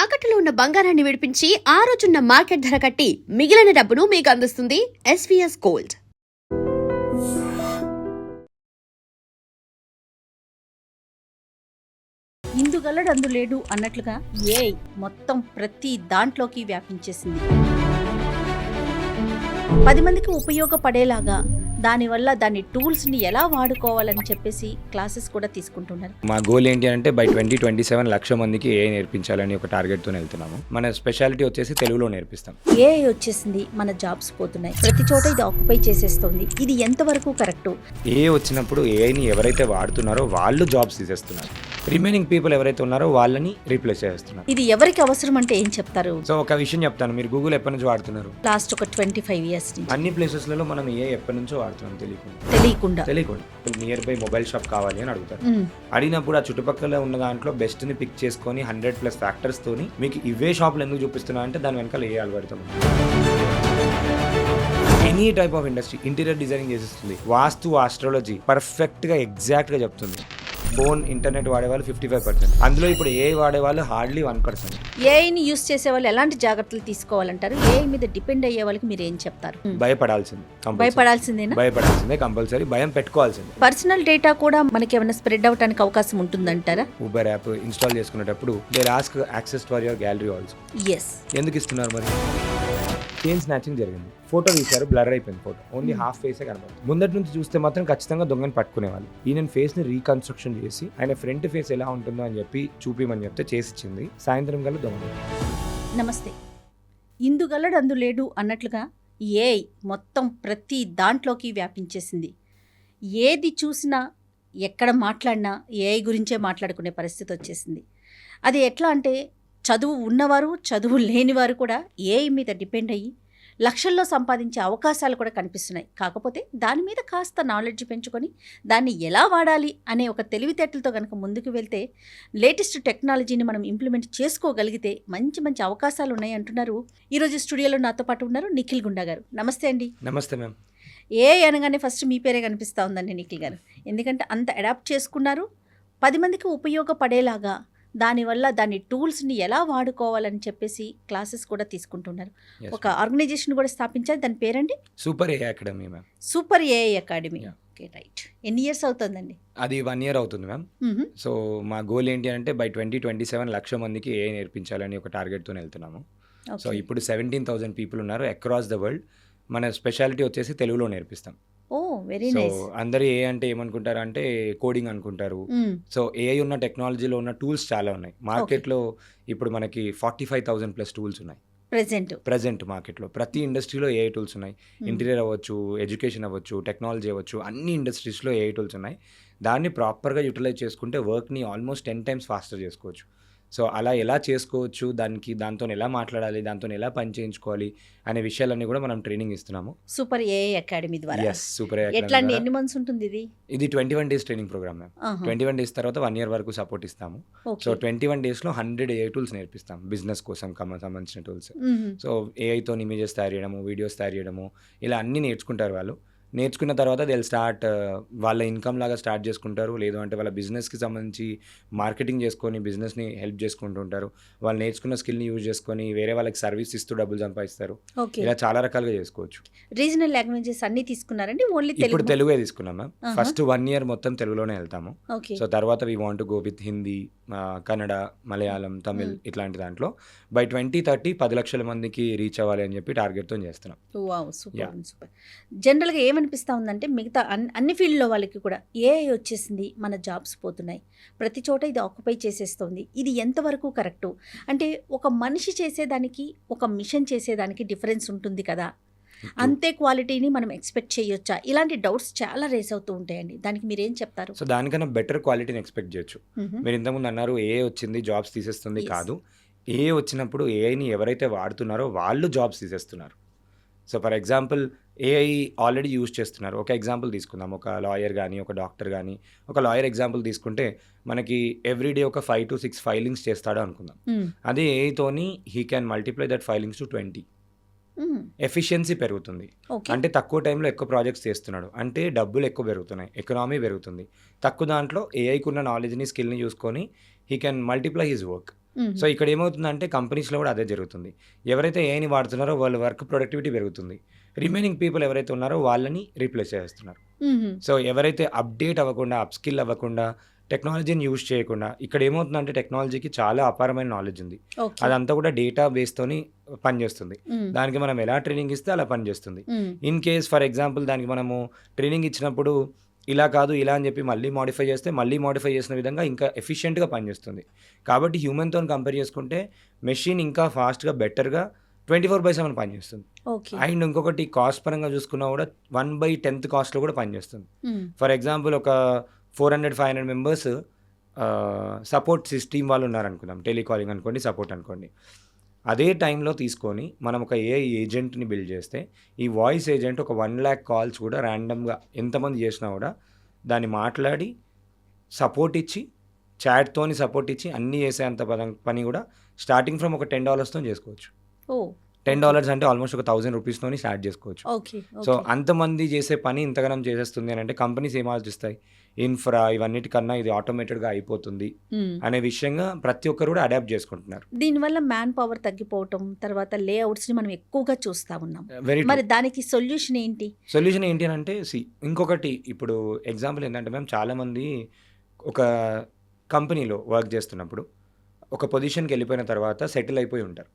తాకట్టులో ఉన్న బంగారాన్ని విడిపించి ఆ రోజున్న మార్కెట్ ధర కట్టి మిగిలిన డబ్బును మీకు అందిస్తుంది ఎస్వీఎస్ గోల్డ్. ఇందుగలడు అందులేడు అన్నట్లుగా ఏఐ మొత్తం ప్రతి దాంట్లోకి వ్యాపించేసింది. 10 మందికి ఉపయోగపడేలాగా దానివల్ల దాని టూల్స్ని ఎలా వాడుకోవాలని చెప్పేసి క్లాసెస్ కూడా తీసుకుంటున్నారు. మా గోల్ ఏంటి అంటే బై 2027 లక్ష మందికి ఏఐ నేర్పించాలని ఒక టార్గెట్తో వెళ్తున్నాము. మన స్పెషాలిటీ వచ్చేసి తెలుగులో నేర్పిస్తాం. ఏఐ వచ్చేసింది, మన జాబ్స్ పోతున్నాయి, ప్రతి చోట ఇది ఆక్యుపై చేసేస్తుంది. ఇది ఎంతవరకు కరెక్టు? ఏఐ వచ్చినప్పుడు ఏఐని ఎవరైతే వాడుతున్నారో వాళ్ళు జాబ్స్ తీసేస్తున్నారు. రిమైనింగ్ పీపుల్ ఎవరైతే ఉన్నారో వాళ్ళని రీప్లేస్ చేస్తున్నారు. ఇది ఎవరికి అవసరం అంటే ఏం చెప్తారు? సో ఒక విషయం చెప్తాను, మీరు గూగుల్ ఎప్పటి నుంచి వాడుతున్నారు? లాస్ట్ ఒక 25 years నుంచి. అన్ని ప్లేసెస్లలో మనం ఏఐ ఎప్పటి నుంచో వాడుతున్నాం తెలియకుండా. నియర్ బై మొబైల్ షాప్ కావాలి అని అడుగుతారు. అడిగినప్పుడు ఆ చుట్టుపక్కల ఉన్న దాంట్లో బెస్ట్ ని పిక్ చేసుకొని 100+ ఫ్యాక్టర్స్ తోని మీకు ఇవే షాప్లు ఎందుకు చూపిస్తున్నా అంటే దాని వెనకాల ఏ అలవాటుతాం. Any type of industry interior designing చేసేస్తుంది, వాస్తు, ఆస్ట్రాలజీ పర్ఫెక్ట్ గా ఎగ్జాక్ట్ గా చెప్తుంది. ఫోన్, ఇంటర్నెట్ వాడేవాళ్ళు 55%, అందులో ఇప్పుడు ఏఐ వాడేవాళ్ళు హార్డ్లీ 1%. ఏఐని యూస్ చేసే వాళ్ళు ఎలాంటి జాగ్రత్తలు తీసుకోవాలంటారు? ఏఐ మీద డిపెండ్ అయ్యే వాళ్ళకి మీరు ఏం చెప్తారు? భయపడాల్సిందే కంపల్సరీ, భయం పెట్టుకోవాల్సిందే. పర్సనల్ డేటా కూడా మనకి ఏమైనా స్ప్రెడ్ అవడానికి అవకాశం ఉంటుందంటారా? ఊబర్ యాప్ ఇన్స్టాల్ చేసుకునేటప్పుడు they ask access for your gallery also. ఎందుకు ఇస్తున్నారు మరి? చైన్ స్నాచింగ్ జరిగింది, ఫోటో తీశారు, బ్లర్ అయిపోయింది ఫోటో, ఓన్లీ హాఫ్ ఫేసే కనబడుతుంది. ముందటి నుంచి చూస్తే మాత్రం ఖచ్చితంగా దొంగని పట్టుకునేవాళ్ళు. ఈయన ఫేస్ ని రీకన్స్ట్రక్షన్ చేసి ఆయన ఫ్రంట్ ఫేస్ ఎలా ఉంటుందో అని చెప్పి చూపిమని చెప్తే చేసిచ్చింది. సాయంత్రం కల్లా దొంగ. నమస్తే. ఇందుగలడు అందులేడు అన్నట్లుగా ఏఐ మొత్తం ప్రతి దాంట్లోకి వ్యాపించేసింది. ఏది చూసినా ఎక్కడ మాట్లాడినా ఏఐ గురించే మాట్లాడుకునే పరిస్థితి వచ్చేసింది. అది ఎట్లా అంటే చదువు ఉన్నవారు, చదువు లేనివారు కూడా ఏఐ మీద డిపెండ్ అయ్యి లక్షల్లో సంపాదించే అవకాశాలు కూడా కనిపిస్తున్నాయి. కాకపోతే దాని మీద కాస్త నాలెడ్జ్ పెంచుకొని దాన్ని ఎలా వాడాలి అనే ఒక తెలివితేటలతో కనుక ముందుకు వెళ్తే, లేటెస్ట్ టెక్నాలజీని మనం ఇంప్లిమెంట్ చేసుకోగలిగితే మంచి మంచి అవకాశాలు ఉన్నాయి అంటున్నారు. ఈరోజు స్టూడియోలో నాతో పాటు ఉన్నారు నిఖిల్ గుండా గారు. నమస్తే అండి. నమస్తే మ్యామ్. ఏఐ అనగానే ఫస్ట్ మీ పేరే కనిపిస్తూ ఉందండి నిఖిల్ గారు. ఎందుకంటే అంత అడాప్ట్ చేసుకున్నారు. 10 మందికి ఉపయోగపడేలాగా దానివల్ల దాని టూల్స్ని ఎలా వాడుకోవాలని చెప్పేసి క్లాసెస్ కూడా తీసుకుంటున్నారు. ఒక ఆర్గనైజేషన్ కూడా స్థాపించారు, దాని పేరండి super AI academy ma'am. Super AI academy. Okay, right. ఎన్ని ఇయర్స్ అవుతుందండి? అది 1 year అవుతుంది మ్యామ్. సో మా గోల్ ఏంటి అంటే బై 2027 లక్ష మందికి ఏఐ నేర్పించాలని ఒక టార్గెట్తో వెళ్తున్నాము. సో ఇప్పుడు 17,000 పీపుల్ ఉన్నారు అక్రాస్ ద వరల్డ్. మన స్పెషాలిటీ వచ్చేసి తెలుగులో నేర్పిస్తాం. Very so nice. అందరూ ఏఐ అంటే ఏమనుకుంటారు అంటే కోడింగ్ అనుకుంటారు. సో ఏఐ ఉన్న టెక్నాలజీలో ఉన్న టూల్స్ చాలా ఉన్నాయి మార్కెట్లో. ఇప్పుడు మనకి 45,000+ టూల్స్ ఉన్నాయి ప్రెజెంట్ మార్కెట్లో. ప్రతి ఇండస్ట్రీలో ఏఐ టూల్స్ ఉన్నాయి. ఇంటీరియర్ అవ్వచ్చు, ఎడ్యుకేషన్ అవ్వచ్చు, టెక్నాలజీ అవ్వచ్చు, అన్ని ఇండస్ట్రీస్లో ఏఐ టూల్స్ ఉన్నాయి. దాన్ని ప్రాపర్గా యూటిలైజ్ చేసుకుంటే వర్క్ని ఆల్మోస్ట్ 10 times ఫాస్టర్ చేసుకోవచ్చు. సో అలా ఎలా చేసుకోవచ్చు, దాంతో ఎలా మాట్లాడాలి, దాంతో ఎలా పని చేయించుకోవాలి అనే విషయాలన్నీ కూడా మనం ట్రైనింగ్ ఇస్తున్నాము సూపర్ ఏఐ అకాడమీ ద్వారా. సూపర్ ఏఐ ఎట్లా అండి, ఎన్ని మంత్స్ ఉంటుంది ఇది? ఇది 21 days training program ma'am. 21 days తర్వాత 1 year వరకు సపోర్ట్ ఇస్తాము. సో 21 daysలో 100 ఏఐ టూల్స్ నేర్పిస్తాం బిజినెస్ కోసం సంబంధించిన టూల్స్. సో ఏఐతో ఇమేజెస్ తయారు చేయడము, వీడియోస్ తయారు చేయడము, ఇలా అన్నీ నేర్చుకుంటారు వాళ్ళు. నేర్చుకున్న తర్వాత దే స్టార్ట్ వాళ్ళ ఇన్కమ్ లాగా స్టార్ట్ చేసుకుంటారు. లేదు అంటే వాళ్ళ బిజినెస్కి సంబంధించి మార్కెటింగ్ చేసుకొని బిజినెస్ని హెల్ప్ చేసుకుంటూ ఉంటారు. వాళ్ళు నేర్చుకున్న స్కిల్ని యూజ్ చేసుకొని వేరే వాళ్ళకి సర్వీస్ ఇస్తూ డబ్బులు సంపాదిస్తారు. ఇలా చాలా రకాలుగా చేసుకోవచ్చు. రీజనల్ లాంగ్వేజెస్ అన్ని తీసుకున్నారండి? ఓన్లీ ఇప్పుడు తెలుగే తీసుకున్నాం మ్యామ్. ఫస్ట్ 1 year మొత్తం తెలుగులోనే వెళ్తాము. సో తర్వాత we want to go with Hindi, Kannada, Malayalam, Tamil ఇట్లాంటి దాంట్లో బై 2030 10 లక్షల మందికి రీచ్ అవ్వాలి అని చెప్పి టార్గెట్తో చేస్తున్నాం. సూపర్. జనరల్గా ఏమనిపిస్తూ ఉందంటే మిగతా అన్ని ఫీల్డ్లో వాళ్ళకి కూడా ఏఐ వచ్చేసింది, మన జాబ్స్ పోతున్నాయి, ప్రతి చోట ఇది ఆక్యుపై చేసేస్తుంది. ఇది ఎంతవరకు కరెక్టు? అంటే ఒక మనిషి చేసేదానికి ఒక మిషన్ చేసేదానికి డిఫరెన్స్ ఉంటుంది కదా, అంతే క్వాలిటీని మనం ఎక్స్పెక్ట్ చేయొచ్చా? ఇలాంటి డౌట్స్ చాలా రేస్ అవుతూ ఉంటాయండి. దానికి మీరు ఏం చెప్తారు? సో దానికన్నా బెటర్ క్వాలిటీని ఎక్స్పెక్ట్ చేయొచ్చు. మీరు ఇంతకుముందు అన్నారు ఏఐ వచ్చింది జాబ్స్ తీసేస్తుంది. కాదు, ఏఐ వచ్చినప్పుడు ఏఐని ఎవరైతే వాడుతున్నారో వాళ్ళు జాబ్స్ తీసేస్తున్నారు. So for example AI already use చేస్తున్నారు. ఒక ఎగ్జాంపుల్ తీసుకుందాం, ఒక లాయర్ కానీ ఒక డాక్టర్ కానీ. ఒక లాయర్ ఎగ్జాంపుల్ తీసుకుంటే మనకి ఎవ్రీడే ఒక 5 to 6 ఫైలింగ్స్ చేస్తాడు అనుకుందాం. అదే ఏఐతోని he can multiply that filings to 20. Efficiency పెరుగుతుంది. అంటే తక్కువ టైంలో ఎక్కువ ప్రాజెక్ట్స్ చేస్తున్నాడు అంటే డబ్బులు ఎక్కువ పెరుగుతున్నాయి, ఎకనామీ పెరుగుతుంది. తక్కువ దాంట్లో ఏఐకున్న నాలెడ్జ్ని, స్కిల్ని చూసుకొని he can multiply his work. So ఇక్కడ ఏమవుతుందంటే కంపెనీస్లో కూడా అదే జరుగుతుంది. ఎవరైతే ఏఐని వాడుతున్నారో వాళ్ళ వర్క్ ప్రొడక్టివిటీ పెరుగుతుంది. రిమైనింగ్ పీపుల్ ఎవరైతే ఉన్నారో వాళ్ళని రీప్లేస్ చేస్తున్నారు. సో ఎవరైతే అప్డేట్ అవ్వకుండా, అప్స్కిల్ అవ్వకుండా, టెక్నాలజీని యూజ్ చేయకుండా, ఇక్కడ ఏమవుతుందంటే టెక్నాలజీకి చాలా అపారమైన నాలెడ్జ్ ఉంది. అదంతా కూడా డేటా బేస్తోని పనిచేస్తుంది. దానికి మనం ఎలా ట్రైనింగ్ ఇస్తే అలా పనిచేస్తుంది. ఇన్ కేస్ ఫర్ ఎగ్జాంపుల్ దానికి మనము ట్రైనింగ్ ఇచ్చినప్పుడు ఇలా కాదు ఇలా అని చెప్పి మళ్ళీ మాడిఫై చేస్తే మళ్ళీ మాడిఫై చేసిన విధంగా ఇంకా ఎఫిషియెంట్గా పనిచేస్తుంది. కాబట్టి హ్యూమన్తో కంపేర్ చేసుకుంటే మెషిన్ ఇంకా ఫాస్ట్గా, బెటర్గా 24/7 పనిచేస్తుంది. అండ్ ఇంకొకటి కాస్ట్ పరంగా చూసుకున్నా కూడా 1/10 కాస్ట్లో కూడా పనిచేస్తుంది. ఫర్ ఎగ్జాంపుల్ ఒక 400-500 మెంబర్స్ సపోర్ట్ సిస్టమ్ వాళ్ళు ఉన్నారనుకుందాం, టెలికాలింగ్ అనుకోండి, సపోర్ట్ అనుకోండి. అదే టైంలో తీసుకొని మనం ఒక ఏఐ ఏజెంట్ని బిల్డ్ చేస్తే ఈ వాయిస్ ఏజెంట్ ఒక 1 lakh కాల్స్ కూడా ర్యాండమ్గా ఎంతమంది చేసినా కూడా దాన్ని మాట్లాడి సపోర్ట్ ఇచ్చి, చాట్తోని సపోర్ట్ ఇచ్చి అన్నీ చేసేంత పని కూడా స్టార్టింగ్ ఫ్రమ్ ఒక $10తో చేసుకోవచ్చు. $10 అంటే ఆల్మోస్ట్ ఒక 1000 రూపీస్తోని స్టార్ట్ చేసుకోవచ్చు. సో అంతమంది చేసే పని ఇంతగానం చేసేస్తుంది అని అంటే కంపెనీస్ ఏం ఆలోచిస్తాయి, ఇన్ఫ్రా ఇవన్నిటికన్నా ఇది ఆటోమేటెడ్గా అయిపోతుంది అనే విషయంగా ప్రతి ఒక్కరు కూడా అడాప్ట్ చేసుకుంటున్నారు. దీనివల్ల మ్యాన్ పవర్ తగ్గిపోవటం, తర్వాత లేఅవుట్స్ని మనం ఎక్కువగా చూస్తూ ఉన్నాం. మరి దానికి సొల్యూషన్ ఏంటి? సొల్యూషన్ ఏంటి అని అంటే ఇంకొకటి, ఇప్పుడు ఎగ్జాంపుల్ ఏంటంటే మేము చాలామంది ఒక కంపెనీలో వర్క్ చేస్తున్నప్పుడు ఒక పొజిషన్కి వెళ్ళిపోయిన తర్వాత సెటిల్ అయిపోయి ఉంటారు.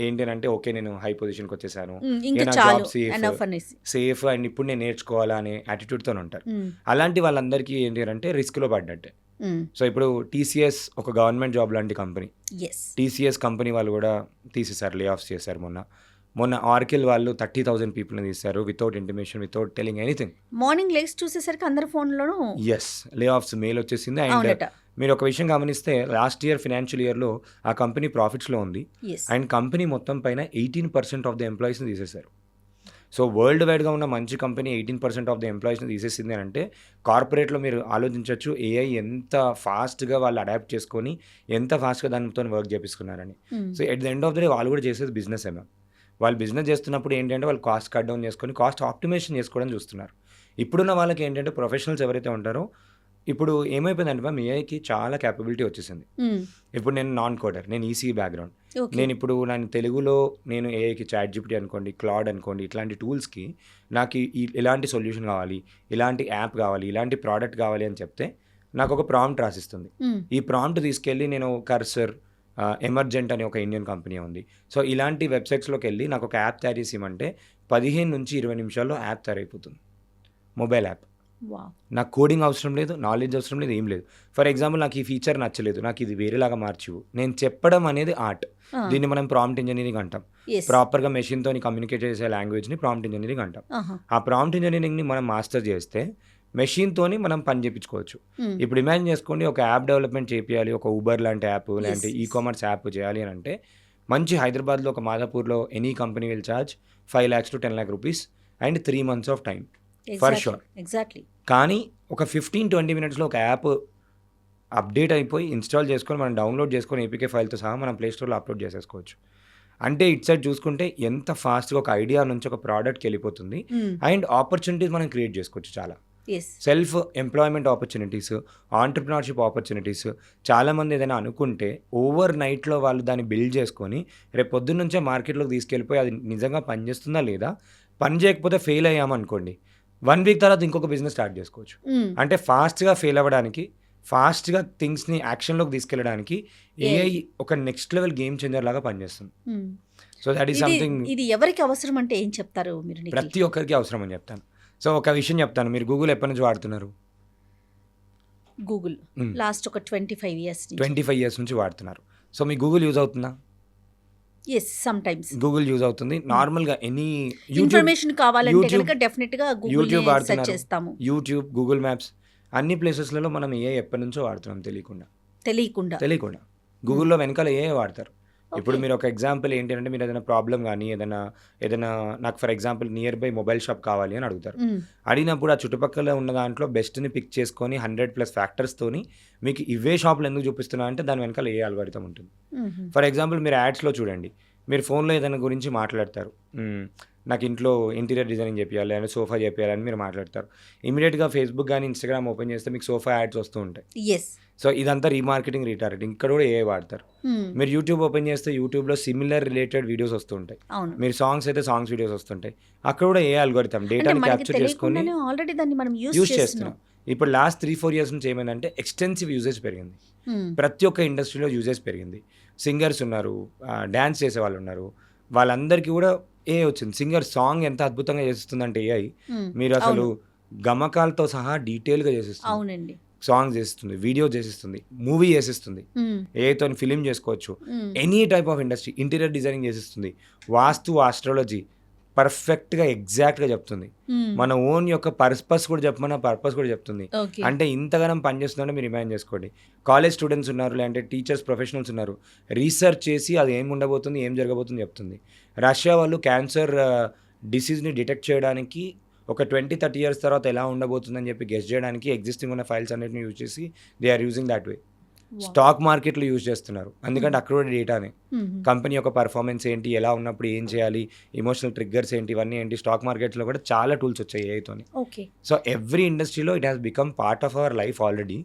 ఏంటి అంటే ఓకే నేను హై పొజిషన్కి వచ్చేసాను, జాబ్ సేఫ్ అండ్ ఇప్పుడు నేను నేర్చుకోవాలా అనే యాటిట్యూడ్తో ఉంటారు. అలాంటి వాళ్ళందరికీ ఏంటి అంటే రిస్క్లో పడ్డట్టే. సో ఇప్పుడు టీసీఎస్ ఒక గవర్నమెంట్ జాబ్ లాంటి కంపెనీ, టీసీఎస్ కంపెనీ వాళ్ళు కూడా తీసేశారు, లే ఆఫ్స్ చేశారు. మొన్న ఆర్కిల్ వాళ్ళు 30,000 పీపుల్ని తీశారు without intimation, without telling anything. Morning legs చూసేసరికి అందరి ఫోన్లోనూ లే ఆఫ్స్ మెయిల్ వచ్చేసింది. అండ్ మీరు ఒక విషయం గమనిస్తే లాస్ట్ ఇయర్ ఫినాన్షియల్ ఇయర్లో ఆ కంపెనీ ప్రాఫిట్స్లో ఉంది. అండ్ కంపెనీ మొత్తం పైన 18% ఆఫ్ ద ఎంప్లాయీస్ని తీసేశారు. సో వరల్డ్ వైడ్గా ఉన్న మంచి కంపెనీ 18% ఆఫ్ ద ఎంప్లాయీస్ని తీసేసింది అని అంటే కార్పొరేట్లో మీరు ఆలోచించవచ్చు ఏఐ ఎంత ఫాస్ట్గా వాళ్ళు అడాప్ట్ చేసుకొని ఎంత ఫాస్ట్గా దానితో వర్క్ చేపిస్తున్నారని. So at the end of the day వాళ్ళు కూడా చేసేది బిజినెస్ ఏమో. వాళ్ళు బిజినెస్ చేస్తున్నప్పుడు ఏంటంటే వాళ్ళు కాస్ట్ కట్ డౌన్ చేసుకొని కాస్ట్ ఆప్టిమైజేషన్ చేసుకోవడం చూస్తున్నారు. ఇప్పుడున్న వాళ్ళకి ఏంటంటే ప్రొఫెషనల్స్ ఎవరైతే ఉంటారో, ఇప్పుడు ఏమైపోయిందంటే మ్యామ్ ఏఐకి చాలా క్యాపబిలిటీ వచ్చేసింది. ఇప్పుడు నేను నాన్ కోడర్, నేను ఈసీ బ్యాక్గ్రౌండ్, నేను ఇప్పుడు నేను తెలుగులో నేను ఏఐకి చాట్ జీపీటీ అనుకోండి, క్లాడ్ అనుకోండి, ఇట్లాంటి టూల్స్కి నాకు ఇలాంటి సొల్యూషన్ కావాలి, ఇలాంటి యాప్ కావాలి, ఇలాంటి ప్రోడక్ట్ కావాలి అని చెప్తే నాకు ఒక ప్రాంప్ట్ రాసిస్తుంది. ఈ ప్రాంప్ట్ తీసుకెళ్ళి నేను కర్సర్, ఎమర్జెంట్ అనే ఒక ఇండియన్ కంపెనీ ఉంది. సో ఇలాంటి వెబ్సైట్స్లోకి వెళ్ళి నాకు ఒక యాప్ తయారు చేసి ఇవ్వమంటే 15 నుంచి 20 నిమిషాల్లో యాప్ తయారైపోతుంది, మొబైల్ యాప్. నాకు కోడింగ్ అవసరం లేదు, నాలెడ్జ్ అవసరం లేదు, ఏం లేదు. ఫర్ ఎగ్జాంపుల్ నాకు ఈ ఫీచర్ నచ్చలేదు, నాకు ఇది వేరేలాగా మార్చివు, నేను చెప్పడం అనేది ఆర్ట్. దీన్ని మనం ప్రాంప్ట్ ఇంజనీరింగ్ అంటాం. ప్రాపర్గా మెషిన్తో కమ్యూనికేట్ చేసే లాంగ్వేజ్ని ప్రాంప్ట్ ఇంజనీరింగ్ అంటాం. ఆ ప్రాంప్ట్ ఇంజనీరింగ్ని మనం మాస్టర్ చేస్తే మెషిన్తోని మనం పని చేయించుకోవచ్చు. ఇప్పుడు ఇమాజిన్ చేసుకోండి, ఒక యాప్ డెవలప్మెంట్ చేయాలి, ఒక ఊబర్ లాంటి యాప్, లాంటి ఈ కామర్స్ యాప్ చేయాలి అని అంటే మంచి హైదరాబాద్లో ఒక మాదాపూర్లో any company will charge 5 lakhs to 10 lakh rupees and 3 months of time for sure. కానీ ఒక 15-20 minutesలో ఒక యాప్ అప్డేట్ అయిపోయి ఇన్స్టాల్ చేసుకొని మనం డౌన్లోడ్ చేసుకొని ఏపీకే ఫైల్తో సహా మనం ప్లేస్టోర్లో అప్లోడ్ చేసేసుకోవచ్చు. అంటే ఇట్ సైడ్ చూసుకుంటే ఎంత ఫాస్ట్గా ఒక ఐడియా నుంచి ఒక ప్రోడక్ట్కి వెళ్ళిపోతుంది. అండ్ ఆపర్చునిటీస్ మనం క్రియేట్ చేసుకోవచ్చు చాలా. Self employment opportunities, entrepreneurship opportunities. చాలామంది ఏదైనా అనుకుంటే ఓవర్ నైట్లో వాళ్ళు దాన్ని బిల్డ్ చేసుకొని రేపు పొద్దున్న నుంచే మార్కెట్లోకి తీసుకెళ్ళిపోయి అది నిజంగా పనిచేస్తుందా లేదా, పని చేయకపోతే ఫెయిల్ అయ్యామనుకోండి 1 week తర్వాత ఇంకొక బిజినెస్ స్టార్ట్ చేసుకోవచ్చు. అంటే ఫాస్ట్గా ఫెయిల్ అవ్వడానికి, ఫాస్ట్గా థింగ్స్ని యాక్షన్లోకి తీసుకెళ్ళడానికి ఏఐ ఒక నెక్స్ట్ లెవెల్ గేమ్ చేంజర్ లాగా పనిచేస్తుంది. So that is something. ఇది ఎవరికి అవసరం అంటే ఏం చెప్తారు మీరు? ప్రతి ఒక్కరికి అవసరం అని చెప్తాను. సో ఒక విషయం చెప్తాను, మీరు గూగుల్ ఎప్పటి నుంచి వాడుతున్నారు? గూగుల్ లాస్ట్ ఒక 25 years నుంచి వాడుతున్నారు. సో మీ గూగుల్ యూజ్ అవుతుందా? yes sometimes గూగుల్ యూజ్ అవుతుంది. నార్మల్గా ఎనీ ఇన్ఫర్మేషన్ కావాలంటే కనుక డెఫినెట్గా గూగుల్ సెర్చ్ చేస్తాము. యూట్యూబ్, గూగుల్ మ్యాప్స్, అన్ని ప్లేసెస్లలో మనం ఏ ఎప్పటి నుంచో వాడుతున్నాం తెలియకుండా. గూగుల్లో వెనకాల ఏ వాడతారు. ఇప్పుడు మీరు ఒక ఎగ్జాంపుల్ ఏంటి అంటే మీరు ఏదైనా ప్రాబ్లం కానీ ఏదైనా నాకు for example near by mobile shop కావాలి అని అడుగుతారు. అడిగినప్పుడు ఆ చుట్టుపక్కల ఉన్న దాంట్లో బెస్ట్ని పిక్ చేసుకొని 100+ ఫ్యాక్టర్స్తోని మీకు ఇవే షాపులు ఎందుకు చూపిస్తున్నా అంటే దాని వెనకాల ఏ అల్గోరిథం ఉంటుంది. ఫర్ ఎగ్జాంపుల్ మీరు యాడ్స్లో చూడండి, మీరు ఫోన్లో ఏదైనా గురించి మాట్లాడతారు, నాకు ఇంట్లో ఇంటీరియర్ డిజైనింగ్ చేపియాలి అని సోఫా చేపియాలని మీరు మాట్లాడతారు. ఇమీడియట్గా ఫేస్బుక్ కానీ ఇన్స్టాగ్రామ్ ఓపెన్ చేస్తే మీకు సోఫా యాడ్స్ వస్తూ ఉంటాయి. ఎస్. సో ఇదంతా రీమార్కెటింగ్ రీటార్గెటింగ్. ఇక్కడ కూడా ఏఐ వాడతారు. మీరు యూట్యూబ్ ఓపెన్ చేస్తే యూట్యూబ్లో సిమిలర్ రిలేటెడ్ వీడియోస్ వస్తూ ఉంటాయి. అవును. మీరు సాంగ్స్ అయితే సాంగ్స్ వీడియోస్ వస్తుంటాయి. అక్కడ కూడా ఏ అల్గోరిథం అంటే డేటాని మనకి క్యాప్చర్ చేసుకొని తెలియకుండానే ఆల్రెడీ దాన్ని మనం యూజ్ యూజ్ చేస్తున్నాం. చేస్తున్నాం. ఇప్పుడు లాస్ట్ 3-4 ఇయర్స్ నుంచి ఏమైందంటే ఎక్స్టెన్సివ్ యూజేజ్ పెరిగింది. ప్రతి ఒక్క ఇండస్ట్రీలో యూజేజ్ పెరిగింది. సింగర్స్ ఉన్నారు, డ్యాన్స్ చేసే వాళ్ళు ఉన్నారు, వాళ్ళందరికీ కూడా ఏ వచ్చింది. సింగర్ సాంగ్ ఎంత అద్భుతంగా చేస్తుందంటే ఏఐ మీరు అసలు గమకాలతో సహా డీటెయిల్గా చేసిస్తుంది. అవునండి. సాంగ్ చేసిస్తుంది, వీడియో చేసిస్తుంది, మూవీ చేసిస్తుంది, ఏఐతో ఫిలిం చేసుకోవచ్చు. Any type of industry interior designing చేసిస్తుంది. వాస్తు, ఆస్ట్రాలజీ పర్ఫెక్ట్గా ఎగ్జాక్ట్గా చెప్తుంది. మన ఓన్ యొక్క పర్పస్ కూడా చెప్పమన్నా పర్పస్ కూడా చెప్తుంది. ఓకే. అంటే ఇంతగానం పనిచేస్తుందంటే మీరు ఇమాజిన్ చేసుకోండి. కాలేజ్ స్టూడెంట్స్ ఉన్నారు, లేదంటే టీచర్స్, ప్రొఫెషనల్స్ ఉన్నారు, రీసెర్చ్ చేసి అది ఏం ఉండబోతుంది, ఏం జరగబోతుంది చెప్తుంది. రష్యా వాళ్ళు క్యాన్సర్ డిసీజ్ని డిటెక్ట్ చేయడానికి ఒక 20-30 ఇయర్స్ తర్వాత ఎలా ఉండబోతుందని చెప్పి గెస్ చేయడానికి ఎగ్జిస్టింగ్ ఉన్న ఫైల్స్ అన్నిటిని యూజ్ చేసి they are using that way. Stock మార్కెట్లో యూజ్ చేస్తున్నారు, ఎందుకంటే అక్కడ కూడా డేటానే కంపెనీ యొక్క పర్ఫార్మెన్స్ ఏంటి, ఎలా ఉన్నప్పుడు ఏం చేయాలి, ఎమోషనల్ ట్రిగ్గర్స్ ఏంటి, ఇవన్నీ ఏంటి. స్టాక్ మార్కెట్లో కూడా చాలా టూల్స్ వచ్చాయి ఏఐతోని. ఓకే. సో ఎవ్రీ ఇండస్ట్రీలో it has become part of our life already.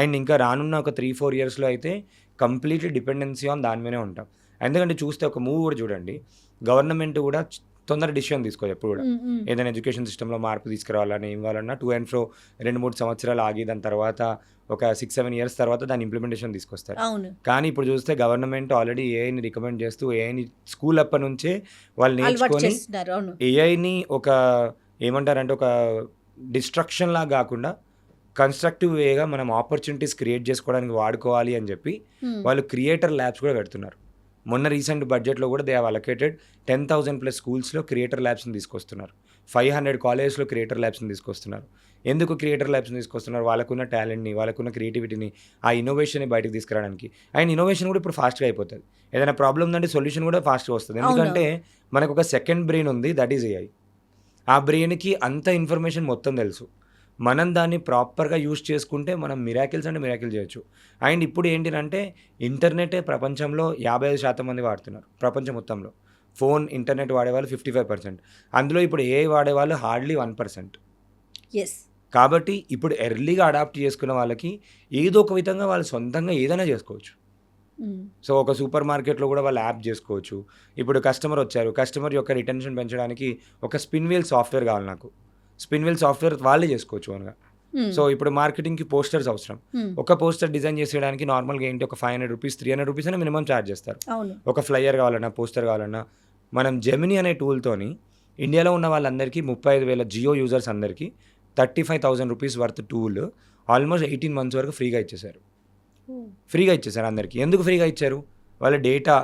And ఇంకా రానున్న ఒక 3-4 ఇయర్స్లో అయితే కంప్లీట్లీ డిపెండెన్సీ ఆన్ దాని మీదే ఉంటాం. ఎందుకంటే చూస్తే ఒక మూవీ కూడా చూడండి, గవర్నమెంట్ కూడా తొందర డిసిషన్ తీసుకోవాలి ఎప్పుడు కూడా. ఏదైనా ఎడ్యుకేషన్ సిస్టంలో మార్పు తీసుకురావాలని ఏం కావాలన్నా 2 and 4 2-3 సంవత్సరాలు ఆగి దాని తర్వాత ఒక 6-7 ఇయర్స్ తర్వాత దాని ఇంప్లిమెంటేషన్ తీసుకొస్తారు. కానీ ఇప్పుడు చూస్తే గవర్నమెంట్ ఆల్రెడీ ఏఐని రికమెండ్ చేస్తూ ఏఐని స్కూల్ అప్పటి నుంచే వాళ్ళు నేర్చుకొని ఏఐని ఒక ఏమంటారంటే ఒక డిస్ట్రక్షన్ లాగా కాకుండా కన్స్ట్రక్టివ్ వేగా మనం ఆపర్చునిటీస్ క్రియేట్ చేసుకోవడానికి వాడుకోవాలి అని చెప్పి వాళ్ళు క్రియేటర్ ల్యాబ్స్ కూడా పెడుతున్నారు. మొన్న రీసెంట్ బడ్జెట్లో కూడా దే హావ్ అలొకేటెడ్ 10,000+ స్కూల్స్లో క్రియేటర్ ల్యాబ్స్ని తీసుకొస్తున్నారు. 500 కాలేజెస్లో క్రియేటర్ ల్యాబ్స్ని తీసుకొస్తున్నారు. ఎందుకు క్రియేటర్ ల్యాబ్స్ని తీసుకొస్తున్నారు? వాళ్ళకున్న టాలెంట్ని, వాళ్ళకున్న క్రియేటివిటీని, ఆ ఇన్నోవేషన్ని బయటకు తీసుకురావడానికి. అండ్ ఇన్నోవేషన్ కూడా ఇప్పుడు ఫాస్ట్గా అయిపోతుంది. ఏదైనా ప్రాబ్లం ఉందంటే సొల్యూషన్ కూడా ఫాస్ట్గా వస్తుంది. ఎందుకంటే మనకు ఒక సెకండ్ బ్రెయిన్ ఉంది, దట్ ఈజ్ ఏఐ. ఆ బ్రెయిన్కి అంత ఇన్ఫర్మేషన్ మొత్తం తెలుసు. మనం దాన్ని ప్రాపర్గా యూజ్ చేసుకుంటే మనం మిరాకిల్స్ అంటే మిరాకిల్ చేయొచ్చు. అండ్ ఇప్పుడు ఏంటంటే ఇంటర్నెటే ప్రపంచంలో 55% మంది వాడుతున్నారు. ప్రపంచం మొత్తంలో ఫోన్, ఇంటర్నెట్ వాడేవాళ్ళు 55%. అందులో ఇప్పుడు ఏఐ వాడేవాళ్ళు హార్డ్లీ 1%. ఎస్. కాబట్టి ఇప్పుడు ఎర్లీగా అడాప్ట్ చేసుకున్న వాళ్ళకి ఏదో ఒక విధంగా వాళ్ళు సొంతంగా ఏదైనా చేసుకోవచ్చు. సో ఒక సూపర్ మార్కెట్లో కూడా వాళ్ళు యాప్ చేసుకోవచ్చు. ఇప్పుడు కస్టమర్ వచ్చారు, కస్టమర్ యొక్క రిటెన్షన్ పెంచడానికి ఒక స్పిన్ వీల్ సాఫ్ట్వేర్ కావాలి నాకు. స్పిన్ వీల్ సాఫ్ట్వేర్ వాళ్ళే చేసుకోవచ్చు అనగా. సో ఇప్పుడు మార్కెటింగ్కి పోస్టర్స్ అవసరం. ఒక పోస్టర్ డిజైన్ చేసేయడానికి నార్మల్గా ఏంటి ఒక 500 రూపీస్ 300 రూపీస్ అని మినిమం ఛార్జ్ చేస్తారు. ఒక ఫ్లైయర్ కావాలన్నా, పోస్టర్ కావాలన్నా. మనం జెమినీ అనే టూల్తోని ఇండియాలో ఉన్న వాళ్ళందరికీ 35,000 జియో యూజర్స్ అందరికీ 35,000 rupees worth tool almost 18 months వరకు ఫ్రీగా ఇచ్చేశారు. అందరికీ. ఎందుకు ఫ్రీగా ఇచ్చారు? వాళ్ళ డేటా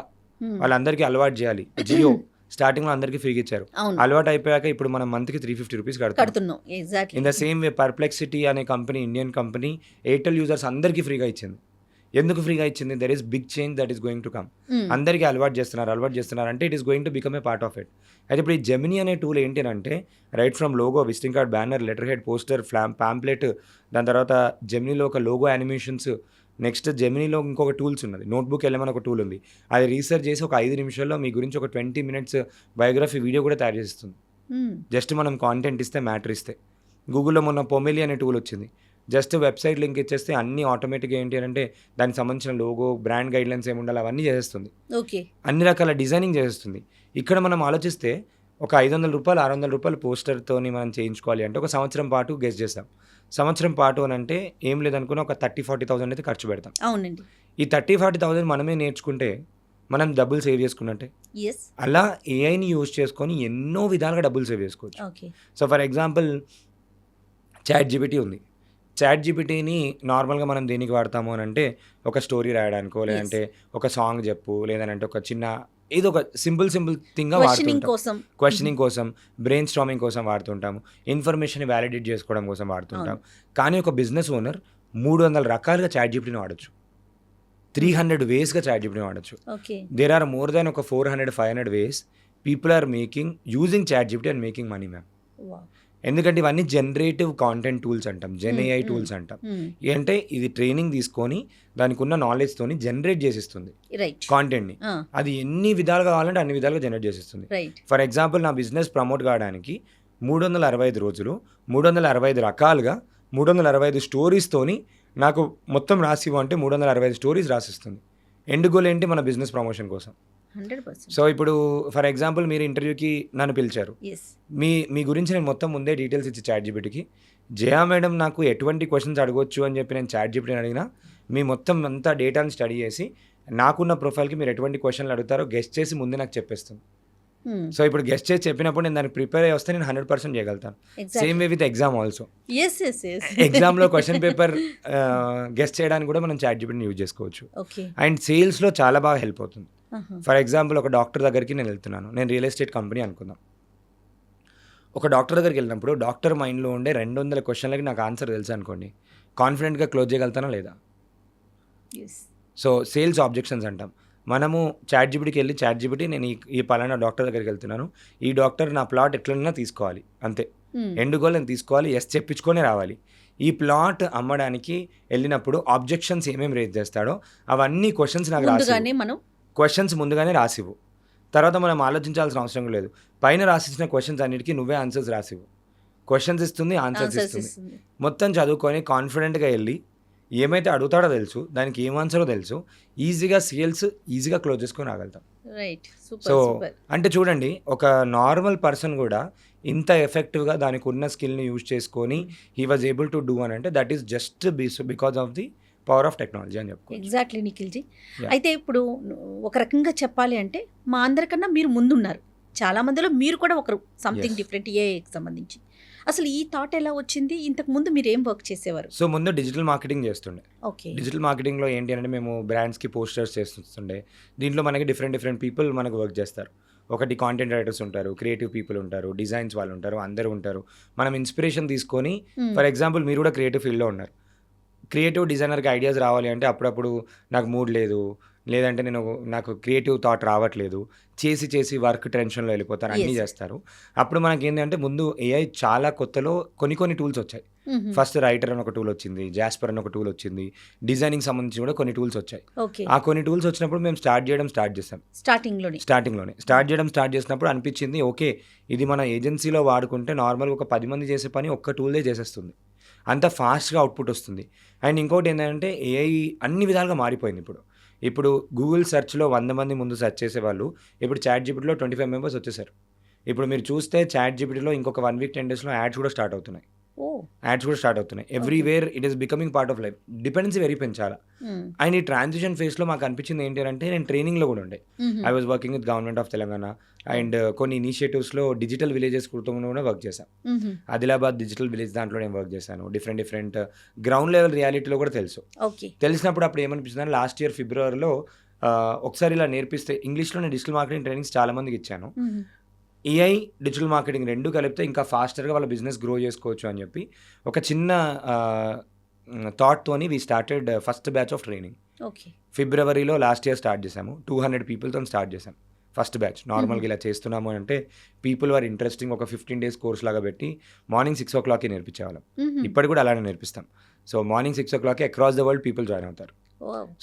వాళ్ళందరికీ అలవాటు చేయాలి. జియో స్టార్టింగ్లో అందరికీ ఫ్రీగా ఇచ్చారు. అలవాటు అయిపోయాక ఇప్పుడు మనం మంత్కి 350 రూపీస్ కడుతున్నాం. In the same way Perplexity అనే company, Indian company, Airtel users అందరికీ ఫ్రీగా ఇచ్చింది. ఎందుకు ఫ్రీగా ఇచ్చింది? There is big change that is going to come. అందరికీ అలవాటు చేస్తున్నారు అంటే it is going to become a part of it. అయితే ఇప్పుడు ఈ జెమినీ అనే టూల్ ఏంటి అంటే right from logo, visiting card, banner, letter head, poster, pamphlet, దాని తర్వాత జెమినీలో ఒక లోగో యానిమేషన్స్, నెక్స్ట్ జెమినీలో ఇంకొక టూల్స్ ఉన్నది, నోట్బుక్ ఎలమని ఒక టూల్ ఉంది. అది రీసెర్చ్ చేసి ఒక 5 నిమిషాల్లో మీ గురించి ఒక 20 minutes బయోగ్రఫీ వీడియో కూడా తయారు చేస్తుంది. జస్ట్ మనం కాంటెంట్ ఇస్తే, మ్యాటర్ ఇస్తే. గూగుల్లో మొన్న పొమెలి అనే టూల్ వచ్చింది. జస్ట్ వెబ్సైట్ లింక్ ఇచ్చేస్తే అన్ని ఆటోమేటిక్గా ఏంటి అంటే దానికి సంబంధించిన లోగో, బ్రాండ్ గైడ్లైన్స్ ఏమి ఉండాలి అవన్నీ చేసేస్తుంది. అన్ని రకాల డిజైనింగ్ చేసేస్తుంది. ఇక్కడ మనం ఆలోచిస్తే ఒక 500 రూపాయలు 600 రూపాయలు పోస్టర్తోని మనం చేయించుకోవాలి అంటే ఒక సంవత్సరం పాటు గెస్ చేస్తాం. సంవత్సరం పాటు అని అంటే ఏం లేదనుకున్న ఒక 30,000-40,000 అయితే ఖర్చు పెడతాం. అవునండి. ఈ 30,000-40,000 మనమే నేర్చుకుంటే మనం డబ్బులు సేవ్ చేసుకున్నట్టే. అలా ఏఐని యూజ్ చేసుకొని ఎన్నో విధాలుగా డబ్బులు సేవ్ చేసుకోవచ్చు. So for example ChatGPT ఉంది. చాట్ జీపీటీని నార్మల్గా మనం దేనికి వాడతాము అని అంటే ఒక స్టోరీ రాయడానికో, లేదంటే ఒక సాంగ్ చెప్పు, లేదంటే ఒక చిన్న ఏదో ఒక సింపుల్ థింగ్గా వాడుతుంటాం. క్వశ్చనింగ్ కోసం, బ్రెయిన్ స్టార్మింగ్ కోసం వాడుతుంటాము, ఇన్ఫర్మేషన్ వ్యాలిడేట్ చేసుకోవడం కోసం వాడుతుంటాం. కానీ ఒక బిజినెస్ ఓనర్ 300 రకాలుగా చాట్ జీపీటీని వాడచ్చు. 300 వేస్గా చాట్ జీపీటీని వాడచ్చు. దేర్ ఆర్ మోర్ దాన్ ఒక 400-500 ways people are making using chat GPT and making money ma'am. ఎందుకంటే ఇవన్నీ జనరేటివ్ కాంటెంట్ టూల్స్ అంటాం, జెన్ఏఐ టూల్స్ అంటాం. అంటే ఇది ట్రైనింగ్ తీసుకొని దానికి ఉన్న నాలెడ్జ్తోని జనరేట్ చేసిస్తుంది రైట్ కాంటెంట్ని. అది ఎన్ని విధాలుగా కావాలంటే అన్ని విధాలుగా జనరేట్ చేసిస్తుంది. రైట్ ఫర్ ఎగ్జాంపుల్ నా బిజినెస్ ప్రమోట్ కావడానికి 365 రోజులు 365 రకాలుగా 365 స్టోరీస్తోని నాకు మొత్తం రాసివ్వు అంటే 365 స్టోరీస్ రాసిస్తుంది. ఎండ్ గోల్ ఏంటి? మన బిజినెస్ ప్రమోషన్ కోసం. 100%. సో ఇప్పుడు ఫర్ ఎగ్జాంపుల్ మీరు ఇంటర్వ్యూకి నన్ను పిలిచారు, ఎస్ మీ గురించి నేను మొత్తం ముందే డీటెయిల్స్ ఇచ్చి ChatGPTకి, జయా మేడం నాకు ఎటువంటి క్వశ్చన్స్ అడగొచ్చు అని చెప్పి నేను ChatGPTని అడిగినా మీ మొత్తం అంతా డేటాని స్టడీ చేసి నాకున్న ప్రొఫైల్కి మీరు ఎటువంటి క్వశ్చన్లు అడుగుతారో గెస్ట్ చేసి ముందే నాకు చెప్పేస్తుంది. సో ఇప్పుడు గెస్ట్ చేసి చెప్పినప్పుడు నేను దానికి ప్రిపేర్ అయ్యి వస్తే నేను 100% చేయగలుగుతాను. Same way with exam also. Yes yes yes ఎగ్జామ్లో క్వశ్చన్ పేపర్ గెస్ట్ చేయడానికి కూడా మనం ChatGPTని యూజ్ చేసుకోవచ్చు. ఓకే అండ్ సేల్స్లో చాలా బాగా హెల్ప్ అవుతుంది. ఫర్ ఎగ్జాంపుల్ ఒక డాక్టర్ దగ్గరికి నేను వెళ్తున్నాను, నేను రియల్ ఎస్టేట్ కంపెనీ అనుకుందాం. ఒక డాక్టర్ దగ్గరికి వెళ్ళినప్పుడు డాక్టర్ మైండ్లో ఉండే 200 క్వశ్చన్లకి నాకు ఆన్సర్ తెలుసు అనుకోండి, కాన్ఫిడెంట్గా క్లోజ్ చేయగలుగుతానా లేదా? ఎస్ సో సేల్స్ ఆబ్జెక్షన్స్ అంటాం. మనము ChatGPTకి వెళ్ళి ChatGPT నేను ఈ పలానా డాక్టర్ దగ్గరికి వెళ్తున్నాను, ఈ డాక్టర్ నా ప్లాట్ ఎట్లన్నా తీసుకోవాలి అంతే, ఎండ్ గోల్ నేను తీసుకోవాలి, ఎస్ చెప్పించుకొని రావాలి. ఈ ప్లాట్ అమ్మడానికి వెళ్ళినప్పుడు ఆబ్జెక్షన్స్ ఏమేమి రేజ్ చేస్తాడో అవన్నీ క్వశ్చన్స్ నాకు ముందుగానే మనం క్వశ్చన్స్ ముందుగానే రాసివ్వు. తర్వాత మనం ఆలోచించాల్సిన అవసరం లేదు. పైన రాసిచ్చిన క్వశ్చన్స్ అన్నిటికీ నువ్వే ఆన్సర్స్ రాసివ్వు. క్వశ్చన్స్ ఇస్తుంది, ఆన్సర్స్ ఇస్తుంది. మొత్తం చదువుకొని కాన్ఫిడెంట్గా వెళ్ళి ఏమైతే అడుగుతాడో తెలుసు, దానికి ఏం ఆన్సరో తెలుసు, ఈజీగా సేల్స్ ఈజీగా క్లోజ్ చేసుకొని రాగలుగుతాం. రైట్ సో సూపర్ అంటే చూడండి, ఒక నార్మల్ పర్సన్ కూడా ఇంత ఎఫెక్టివ్గా దానికి ఉన్న స్కిల్ని యూజ్ చేసుకొని he was able to do అని అంటే that is just because of the power of technology అని చెప్పుకో. ఎగ్జాక్ట్లీ నిఖిల్జీ. Yeah. అయితే ఇప్పుడు ఒక రకంగా చెప్పాలి అంటే మా అందరికన్నా మీరు ముందున్నారు. చాలా మందిలో మీరు కూడా ఒకరు సంథింగ్ Yes. డిఫరెంట్ ఏఐకి సంబంధించి. అసలు ఈ థాట్ ఎలా వచ్చింది? ఇంతకు ముందు మీరు ఏం వర్క్ చేసేవారు? సో ముందు డిజిటల్ మార్కెటింగ్ చేస్తుండే. ఓకే డిజిటల్ మార్కెటింగ్లో ఏంటి అంటే మేము బ్రాండ్స్కి పోస్టర్స్ చేస్తుండే. దీంట్లో మనకి డిఫరెంట్ పీపుల్ మనకు వర్క్ చేస్తారు. ఒకటి కాంటెంట్ రైటర్స్ ఉంటారు, క్రియేటివ్ పీపుల్ ఉంటారు, డిజైన్స్ వాళ్ళు ఉంటారు, అందరూ ఉంటారు. మనం ఇన్స్పిరేషన్ తీసుకొని ఫర్ ఎగ్జాంపుల్ మీరు కూడా క్రియేటివ్ ఫీల్డ్లో ఉన్నారు. క్రియేటివ్ డిజైనర్కి ఐడియాస్ రావాలి అంటే అప్పుడప్పుడు నాకు మూడ్ లేదు, లేదంటే నాకు క్రియేటివ్ థాట్ రావట్లేదు, చేసి వర్క్ టెన్షన్లో వెళ్ళిపోతారు, అన్నీ Yes. చేస్తారు. అప్పుడు మనకి ఏంటంటే ముందు AI చాలా కొత్తలో కొన్ని టూల్స్ వచ్చాయి. ఫస్ట్ రైటర్ అని ఒక టూల్ వచ్చింది, జాస్పర్ అని ఒక టూల్ వచ్చింది, డిజైనింగ్ సంబంధించి కూడా కొన్ని టూల్స్ వచ్చాయి. ఓకే ఆ కొన్ని టూల్స్ వచ్చినప్పుడు మేము స్టార్ట్ చేసాం. స్టార్టింగ్లోనే స్టార్ట్ చేసినప్పుడు అనిపించింది ఓకే ఇది మన ఏజెన్సీలో వాడుకుంటే నార్మల్గా ఒక 10 మంది చేసే పని ఒక్క టూల్దే చేసేస్తుంది, అంత ఫాస్ట్గా అవుట్పుట్ వస్తుంది. అండ్ ఇంకోటి ఏంటంటే AI అన్ని విధాలుగా మారిపోయింది. ఇప్పుడు గూగుల్ సెర్చ్లో 100 మంది ముందు సెర్చ్ చేసేవాళ్ళు ఇప్పుడు ChatGPTలో 25 మెంబర్స్ వచ్చేసారు. ఇప్పుడు మీరు చూస్తే ChatGPTలో ఇంకొక 1 వీక్ 10 డేస్లో యాడ్స్ కూడా స్టార్ట్ అవుతున్నాయి. Everywhere it is becoming part of life. Dependency పెరిగిపోయింది చాలా. అండ్ ఈ ట్రాన్సిషన్ ఫేస్లో మాకు అనిపించింది ఏంటి అంటే నేను ట్రైనింగ్లో కూడా ఉండే. I was working with government of Telangana and కొన్ని ఇనిషియేటివ్స్లో డిజిటల్ విలేజెస్ కుటుంబంలో కూడా వర్క్ చేశాను. ఆదిలాబాద్ డిజిటల్ విలేజ్ దాంట్లో నేను వర్క్ చేశాను. డిఫరెంట్ గ్రౌండ్ లెవెల్ రియాలిటీలో కూడా తెలుసు. ఓకే తెలిసినప్పుడు అప్పుడు ఏమనిపిస్తుంది, లాస్ట్ ఇయర్ ఫిబ్రవరిలో ఒకసారి ఇలా నేర్పిస్తే ఇంగ్లీష్లో నేను డిజిటల్ మార్కెటింగ్ ట్రైనింగ్స్ చాలా మందికి ఇచ్చాను. AI డిజిటల్ మార్కెటింగ్ రెండు కలిపితే ఇంకా ఫాస్టర్గా వాళ్ళ బిజినెస్ గ్రో చేసుకోవచ్చు అని చెప్పి ఒక చిన్న థాట్తోని we started first batch of training. Okay ఫిబ్రవరిలో లాస్ట్ ఇయర్ స్టార్ట్ చేసాము. 200 పీపుల్తో స్టార్ట్ చేసాం ఫస్ట్ బ్యాచ్. నార్మల్గా ఇలా చేస్తున్నాము అంటే పీపుల్ ఆర్ ఇంట్రెస్టింగ్. ఒక 15 days కోర్స్ లాగా పెట్టి మార్నింగ్ 6 o'clock నేర్పించేవాళ్ళం. ఇప్పటి కూడా అలానే నేర్పిస్తాం. So morning 6 o'clock across the world people join అవుతారు.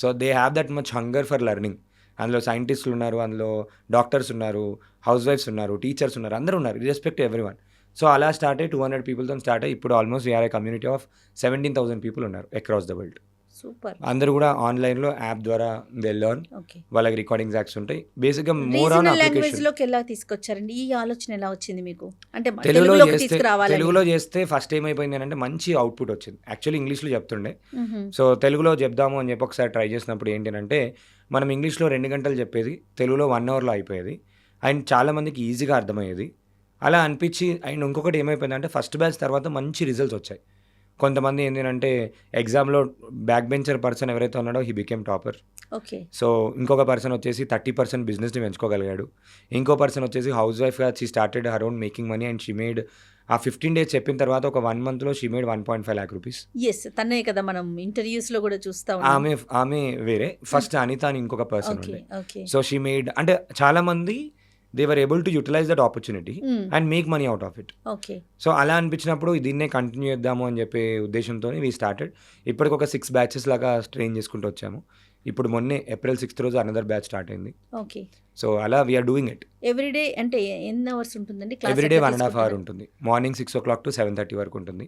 So they have that much hunger for learning. అందులో సైంటిస్టులు ఉన్నారు, అందులో డాక్టర్స్ ఉన్నారు, హౌస్ వైఫ్స్ ఉన్నారు, టీచర్స్ ఉన్నారు, అందరూ ఉన్నారు, రెస్పెక్ట్ ఎవ్రీవన్. సో అలా స్టార్ట్ అయ్యి 200 పీపుల్తో స్టార్ట్ అయ్యి ఇప్పుడు almost we are a community of 17,000 people ఉన్నారు అక్రాస్ ద వరల్డ్. సూపర్. అందరూ కూడా ఆన్లైన్లో యాప్ ద్వారా దే లెర్న్. ఓకే వాళ్ళకి రికార్డింగ్స్ యాక్ట్స్ ఉంటాయి. బేసిక్గా మోర్ ఆన్ రీజనల్ అప్లికేషన్. లాంగ్వేజ్లోకి ఎలా తీసుకొచ్చారండి? ఈ ఆలోచన ఎలా వచ్చింది మీకు? అంటే తెలుగులో చేస్తే ఫస్ట్ ఏమైపోయింది అంటే మంచి అవుట్పుట్ వచ్చింది. యాక్చువల్లీ ఇంగ్లీష్లో చెప్తుండే, సో తెలుగులో చెప్దాము అని చెప్పి ఒకసారి ట్రై చేసినప్పుడు ఏంటంటే మనం ఇంగ్లీష్లో 2 గంటలు చెప్పేది తెలుగులో 1 hourలో అయిపోయేది. అండ్ చాలామందికి ఈజీగా అర్థమయ్యేది. అలా అనిపించి అండ్ ఇంకొకటి ఏమైపోయిందంటే ఫస్ట్ బ్యాచ్ తర్వాత మంచి రిజల్ట్స్ వచ్చాయి. కొంతమంది ఏంటంటే ఎగ్జామ్లో బ్యాక్ బెంచర్ పర్సన్ ఎవరైతే ఉన్నాడో he became topper. Okay so ఇంకొక పర్సన్ వచ్చేసి 30% బిజినెస్ని పెంచుకోగలిగాడు. ఇంకో పర్సన్ వచ్చేసి హౌస్ వైఫ్గా she started her own making money and she made ఆ 15 days చెప్పిన తర్వాత ఒక 1 monthలో she made 1.5 lakh rupees. Yes తనే కదా మనం ఇంటర్వ్యూస్లో కూడా చూస్తా ఆమె వేరే. ఫస్ట్ అనిత అని ఇంకొక పర్సన్ ఓకే ఉండే. ఓకే సో షీ మేడ్ అంటే చాలామంది they were able to utilize that opportunity and make money out of it. Okay. So అలా అనిపించినప్పుడు దీన్నే కంటిన్యూ చేద్దాము అని చెప్పే ఉద్దేశంతో వీ స్టార్టెడ్. ఇప్పటికి ఒక 6 బ్యాచెస్ లాగా ట్రైన్ చేసుకుంటూ వచ్చాము. ఇప్పుడు మొన్నే April 6th రోజు అనదర్ బ్యాచ్ స్టార్ట్ అయింది. ఓకే. సో అలా వీఆర్ డూయింగ్ ఇట్. ఎవ్రీడే అంటే ఎన్ని అవర్స్ ఉంటుందండి క్లాస్? ఎవ్రీడే 1.5 hour ఉంటుంది. మార్నింగ్ 6 o'clock to 7:30 వరకు ఉంటుంది.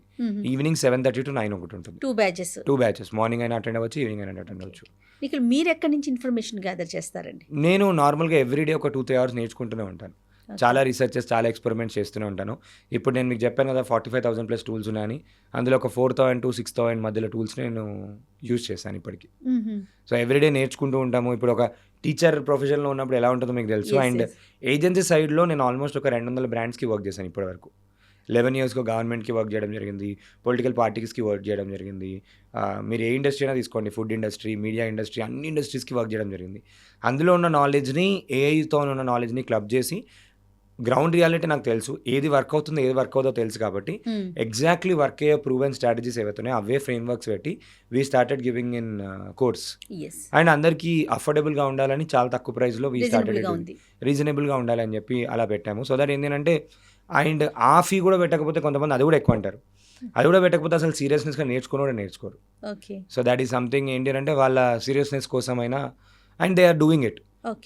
ఈవినింగ్ 7:30 to 9 ఒకటి ఉంటుంది. 2 బ్యాచెస్. 2 బ్యాచెస్. మార్నింగ్ అయినా అటెండ్ అవ్వచ్చు, ఈవినింగ్ అయినా అటెండ్ అవ్వచ్చు. ఇక్కడ మీరు ఎక్కడి నుంచి ఇన్ఫర్మేషన్ గ్యాదర్ చేస్తారండి? నేను నార్మల్గా ఎవ్రీడే ఒక 2-3 hours నేర్చుకుంటూనే ఉంటాను. చాలా రీసెర్చెస్, చాలా ఎక్స్పెరిమెంట్స్ చేస్తూనే ఉంటాను. ఇప్పుడు నేను మీకు చెప్పాను కదా 45,000+ టూల్స్ ఉన్నాయని. అందులో ఒక 4,000 to 6,000 మధ్యలో టూల్స్ నేను యూజ్ చేశాను ఇప్పటికి. సో ఎవ్రీడే నేర్చుకుంటూ ఉంటాము. ఇప్పుడు ఒక టీచర్ ప్రొఫెషన్లో ఉన్నప్పుడు ఎలా ఉంటుందో మీకు తెలుసు. అండ్ ఏజెన్సీ సైడ్లో నేను ఆల్మోస్ట్ ఒక 200 బ్రాండ్స్కి వర్క్ చేశాను ఇప్పటివరకు. 11 yearsగా గవర్నమెంట్కి వర్క్ చేయడం జరిగింది, పొలిటికల్ పార్టీస్కి వర్క్ చేయడం జరిగింది. మీరు ఏ ఇండస్ట్రీ అయినా తీసుకోండి, ఫుడ్ ఇండస్ట్రీ, మీడియా ఇండస్ట్రీ, అన్ని ఇండస్ట్రీస్కి వర్క్ చేయడం జరిగింది. అందులో ఉన్న నాలెడ్జ్ని, ఏఐతో ఉన్న నాలెడ్జ్ని క్లబ్ చేసి గ్రౌండ్ రియాలిటీ నాకు తెలుసు, ఏది వర్క్ అవుతుందో ఏది వర్క్ అవుతుందో తెలుసు కాబట్టి ఎగ్జాక్ట్లీ వర్క్ అయ్యే ప్రూవెన్ స్ట్రాటజీస్ ఏవైతున్నాయో అవే ఫ్రేమ్ వర్క్స్ పెట్టి we started giving in course. And అందరికీ అఫోర్డబుల్గా ఉండాలని చాలా తక్కువ ప్రైస్లో వీ స్టార్టెడ్, రీజనబుల్గా ఉండాలని చెప్పి అలా పెట్టాము. సో దట్ ఏంటంటే అండ్ ఆ ఫీ కూడా పెట్టకపోతే కొంతమంది అది కూడా ఎక్కువ అంటారు. అది కూడా పెట్టకపోతే అసలు సీరియస్నెస్గా నేర్చుకోరు. సో దాట్ ఈస్ సంథింగ్ ఏంటి అంటే వాళ్ళ సీరియస్నెస్ కోసమైనా and they are doing it.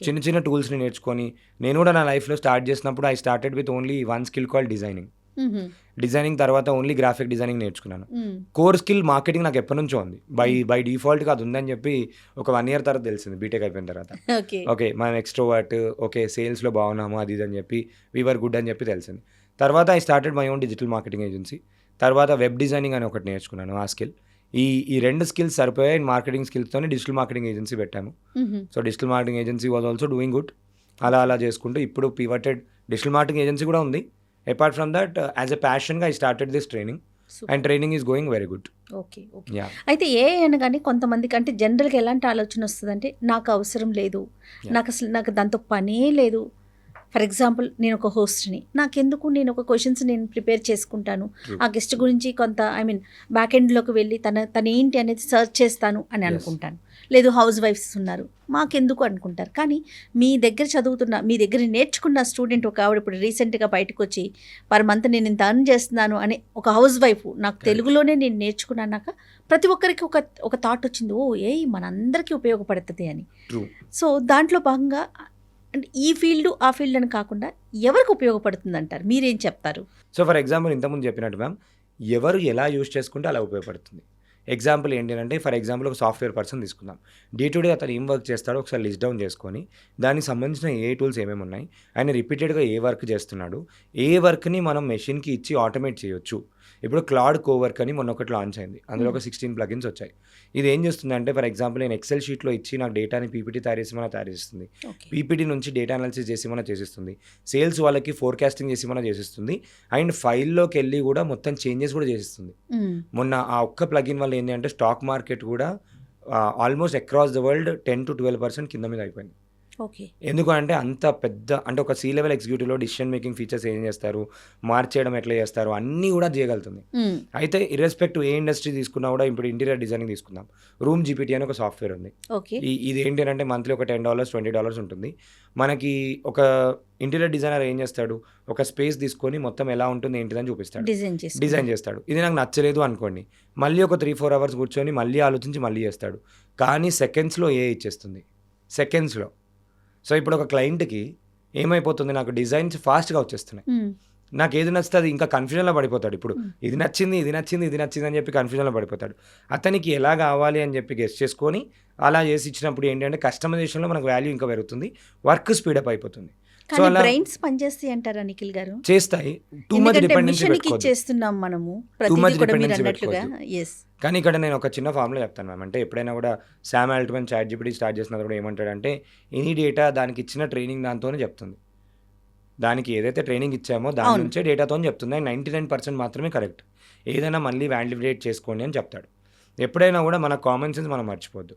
చిన్న చిన్న టూల్స్ని నేర్చుకొని నేను కూడా నా లైఫ్లో స్టార్ట్ చేసినప్పుడు I started with only 1 skill called designing తర్వాత ఓన్లీ గ్రాఫిక్ డిజైనింగ్ నేర్చుకున్నాను. కోర్ స్కిల్ మార్కెటింగ్ నాకు ఎప్పటి నుంచో ఉంది. బై డిఫాల్ట్గా అది ఉందని చెప్పి ఒక 1 year తర్వాత తెలిసింది బీటెక్ అయిపోయిన తర్వాత. ఓకే మనం ఎక్స్ట్రోవర్ట్, ఓకే సేల్స్లో బాగున్నాము అది ఇది అని చెప్పి వీఆర్ గుడ్ అని చెప్పి తెలిసింది. తర్వాత I started my own digital marketing agency. తర్వాత వెబ్ డిజైనింగ్ అని ఒకటి నేర్చుకున్నాను. ఆ స్కిల్ ఈ 2 skills సరిపోయాయి. మార్కెటింగ్ స్కిల్స్తోనే డిజిటల్ మార్కెటింగ్ ఏజెన్సీ పెట్టాము. So digital marketing agency was also doing good. అలా చేసుకుంటూ ఇప్పుడు పివటెడ్ డిజిటల్ మార్కెటింగ్ ఏజెన్సీ కూడా ఉంది. Apart from that as a ప్యాషన్గా I started this training and training is going very good. Okay. అయితే ఏ అనగానే కొంతమందికి అంటే జనరల్గా ఎలాంటి ఆలోచన వస్తుందంటే నాకు అవసరం లేదు, నాకు దాంతో పనే లేదు. ఫర్ ఎగ్జాంపుల్ నేను ఒక హోస్ట్ని, నాకెందుకు, నేను ఒక క్వశ్చన్స్ నేను ప్రిపేర్ చేసుకుంటాను, ఆ గెస్ట్ గురించి కొంత బ్యాక్ ఎండ్లోకి వెళ్ళి తన ఏంటి అనేది సర్చ్ చేస్తాను అని అనుకుంటాను. లేదు హౌస్ వైఫ్స్ ఉన్నారు, మాకెందుకు అనుకుంటారు. కానీ మీ దగ్గర నేర్చుకున్న స్టూడెంట్ ఒక ఆవిడ ఇప్పుడు రీసెంట్గా బయటకు వచ్చి పర్ మంత్ నేను ఇంత అర్న్ చేస్తున్నాను అనే ఒక హౌస్ వైఫ్ నాకు తెలుగులోనే నేను నేర్చుకున్నాక ప్రతి ఒక్కరికి ఒక థాట్ వచ్చింది, మనందరికీ ఉపయోగపడుతుంది అని. సో దాంట్లో భాగంగా అంటే ఈ ఫీల్డ్ ఆ ఫీల్డ్ అని కాకుండా ఎవరికి ఉపయోగపడుతుంది అంటారు, మీరేం చెప్తారు? సో ఫర్ ఎగ్జాంపుల్ ఇంతకుముందు చెప్పినట్టు మ్యామ్, ఎవరు ఎలా యూజ్ చేసుకుంటే అలా ఉపయోగపడుతుంది. ఎగ్జాంపుల్ ఏంటంటే ఫర్ ఎగ్జాంపుల్ ఒక సాఫ్ట్వేర్ పర్సన్ తీసుకుందాం. డే టు డే అతను ఏం వర్క్ చేస్తాడో ఒకసారి లిస్ట్ డౌన్ చేసుకొని దానికి సంబంధించిన ఏ టూల్స్ ఏమేమి ఉన్నాయి, ఆయన రిపీటెడ్గా ఏ వర్క్ చేస్తున్నాడు, ఏ వర్క్ని మనం మెషిన్కి ఇచ్చి ఆటోమేట్ చేయొచ్చు. ఇప్పుడు క్లౌడ్ కోవర్క్ అని మొన్న ఒకటి లాంచ్ అయింది. అందులో ఒక 16 plugins వచ్చాయి. ఇది ఏం చేస్తుందంటే ఫర్ ఎగ్జాంపుల్ నేను ఎక్సెల్ షీట్లో ఇచ్చి నాకు డేటాని పీపీటీ తయారు చేసిస్తుంది, పీపీటీ నుంచి డేటా అనాలిసిస్ చేసి మనం చేసిస్తుంది, సేల్స్ వాళ్ళకి ఫోర్కాస్టింగ్ చేసి మనం చేసిస్తుంది, అండ్ ఫైల్లోకి వెళ్ళి కూడా మొత్తం చేంజెస్ కూడా చేసిస్తుంది. మొన్న ఆ ఒక్క ప్లగిన్ వల్ల ఏంటి అంటే స్టాక్ మార్కెట్ కూడా almost across the world 10 to 12% కింద మీద అయిపోయింది. ఎందుకంటే అంత పెద్ద అంటే ఒక C-level ఎగ్జిక్యూటివ్లో డిసిషన్ మేకింగ్ ఫీచర్స్ ఏం చేస్తారు, మార్చేయడం ఎట్లా చేస్తారు అన్నీ కూడా చేయగలుగుతుంది. అయితే ఇర్రెస్పెక్టివ్ ఏ ఇండస్ట్రీ తీసుకున్నా కూడా ఇప్పుడు ఇంటీరియర్ డిజైనింగ్ తీసుకుందాం, రూమ్ జీపీటీ అని ఒక సాఫ్ట్వేర్ ఉంది. ఇది ఏంటి అంటే మంత్లీ ఒక $10 $20 ఉంటుంది. మనకి ఒక ఇంటీరియర్ డిజైనర్ ఏం చేస్తాడు, ఒక స్పేస్ తీసుకొని మొత్తం ఎలా ఉంటుంది ఏంటిదని చూపిస్తాడు, డిజైన్ చేస్తాడు. ఇది నాకు నచ్చలేదు అనుకోండి, మళ్ళీ ఒక 3-4 hours కూర్చొని మళ్ళీ ఆలోచించి మళ్ళీ చేస్తాడు. కానీ సెకండ్స్లో ఇచ్చేస్తుంది, సెకండ్స్లో. సో ఇప్పుడు ఒక క్లయింట్కి ఏమైపోతుంది, నాకు డిజైన్స్ ఫాస్ట్గా వచ్చేస్తున్నాయి, నాకు ఏది నచ్చితే అది ఇంకా కన్ఫ్యూజన్లో పడిపోతాడు. ఇప్పుడు ఇది నచ్చింది అని చెప్పి కన్ఫ్యూజన్లో పడిపోతాడు. అతనికి ఎలా కావాలి అని చెప్పి గెస్ చేసుకొని అలా చేసి ఇచ్చినప్పుడు ఏంటంటే కస్టమైజేషన్లో మనకు వాల్యూ ఇంకా పెరుగుతుంది, వర్క్ స్పీడప్ అయిపోతుంది. సో అలా బ్రెయిన్స్ పనిచేస్తాయి అంటారా నిఖిల్ గారు? చేస్తాయి. టూ మచ్ డిపెండెన్సీ కానీ ఇక్కడ నేను ఒక చిన్న ఫార్ములా చెప్తాను మ్యామ్. అంటే ఎప్పుడైనా కూడా శామ్ ఆల్ట్మన్ ChatGPT స్టార్ట్ చేసినప్పుడు కూడా ఏమంటాడంటే ఎనీ డేటా దానికి ఇచ్చిన ట్రైనింగ్ దాంతోనే చెప్తుంది, దానికి ఏదైతే ట్రైనింగ్ ఇచ్చామో దాని నుంచే డేటాతో చెప్తుంది. అండ్ 99% మాత్రమే కరెక్ట్, ఏదైనా మళ్ళీ వాలిడేట్ చేసుకోండి అని చెప్తాడు. ఎప్పుడైనా కూడా మన కామన్ సెన్స్ మనం మర్చిపోద్దు.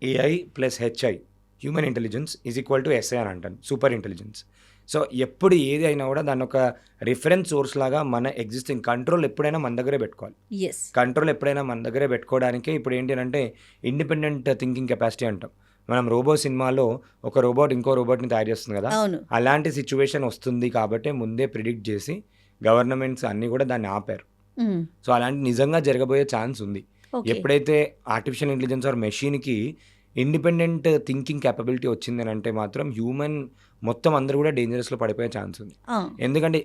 AI + HI human intelligence = SI అని అంటాను, సూపర్ ఇంటెలిజెన్స్. సో ఎప్పుడు ఏది అయినా కూడా దాన్ని ఒక రిఫరెన్స్ సోర్స్ లాగా మన ఎగ్జిస్టింగ్ కంట్రోల్ ఎప్పుడైనా మన దగ్గరే పెట్టుకోవాలి. కంట్రోల్ ఎప్పుడైనా మన దగ్గరే పెట్టుకోవడానికే ఇప్పుడు ఏంటి అంటే ఇండిపెండెంట్ థింకింగ్ కెపాసిటీ అంటాం. మనం రోబో సినిమాలో ఒక రోబోట్ ఇంకో రోబోట్ని తయారు చేస్తుంది కదా, అవును. అలాంటి సిచ్యువేషన్ వస్తుంది కాబట్టి ముందే ప్రిడిక్ట్ చేసి గవర్నమెంట్స్ అన్నీ కూడా దాన్ని ఆపారు. హ్మ్. సో అలాంటి నిజంగా జరగబోయే ఛాన్స్ ఉంది. ఓకే. ఎప్పుడైతే ఆర్టిఫిషియల్ ఇంటెలిజెన్స్ ఆర్ మెషిన్కి ఇండిపెండెంట్ థింకింగ్ క్యాపబిలిటీ వచ్చిందని అంటే మాత్రం హ్యూమన్ మొత్తం అందరూ కూడా డేంజరస్లో పడిపోయే ఛాన్స్ ఉంది. ఆ, ఎందుకంటే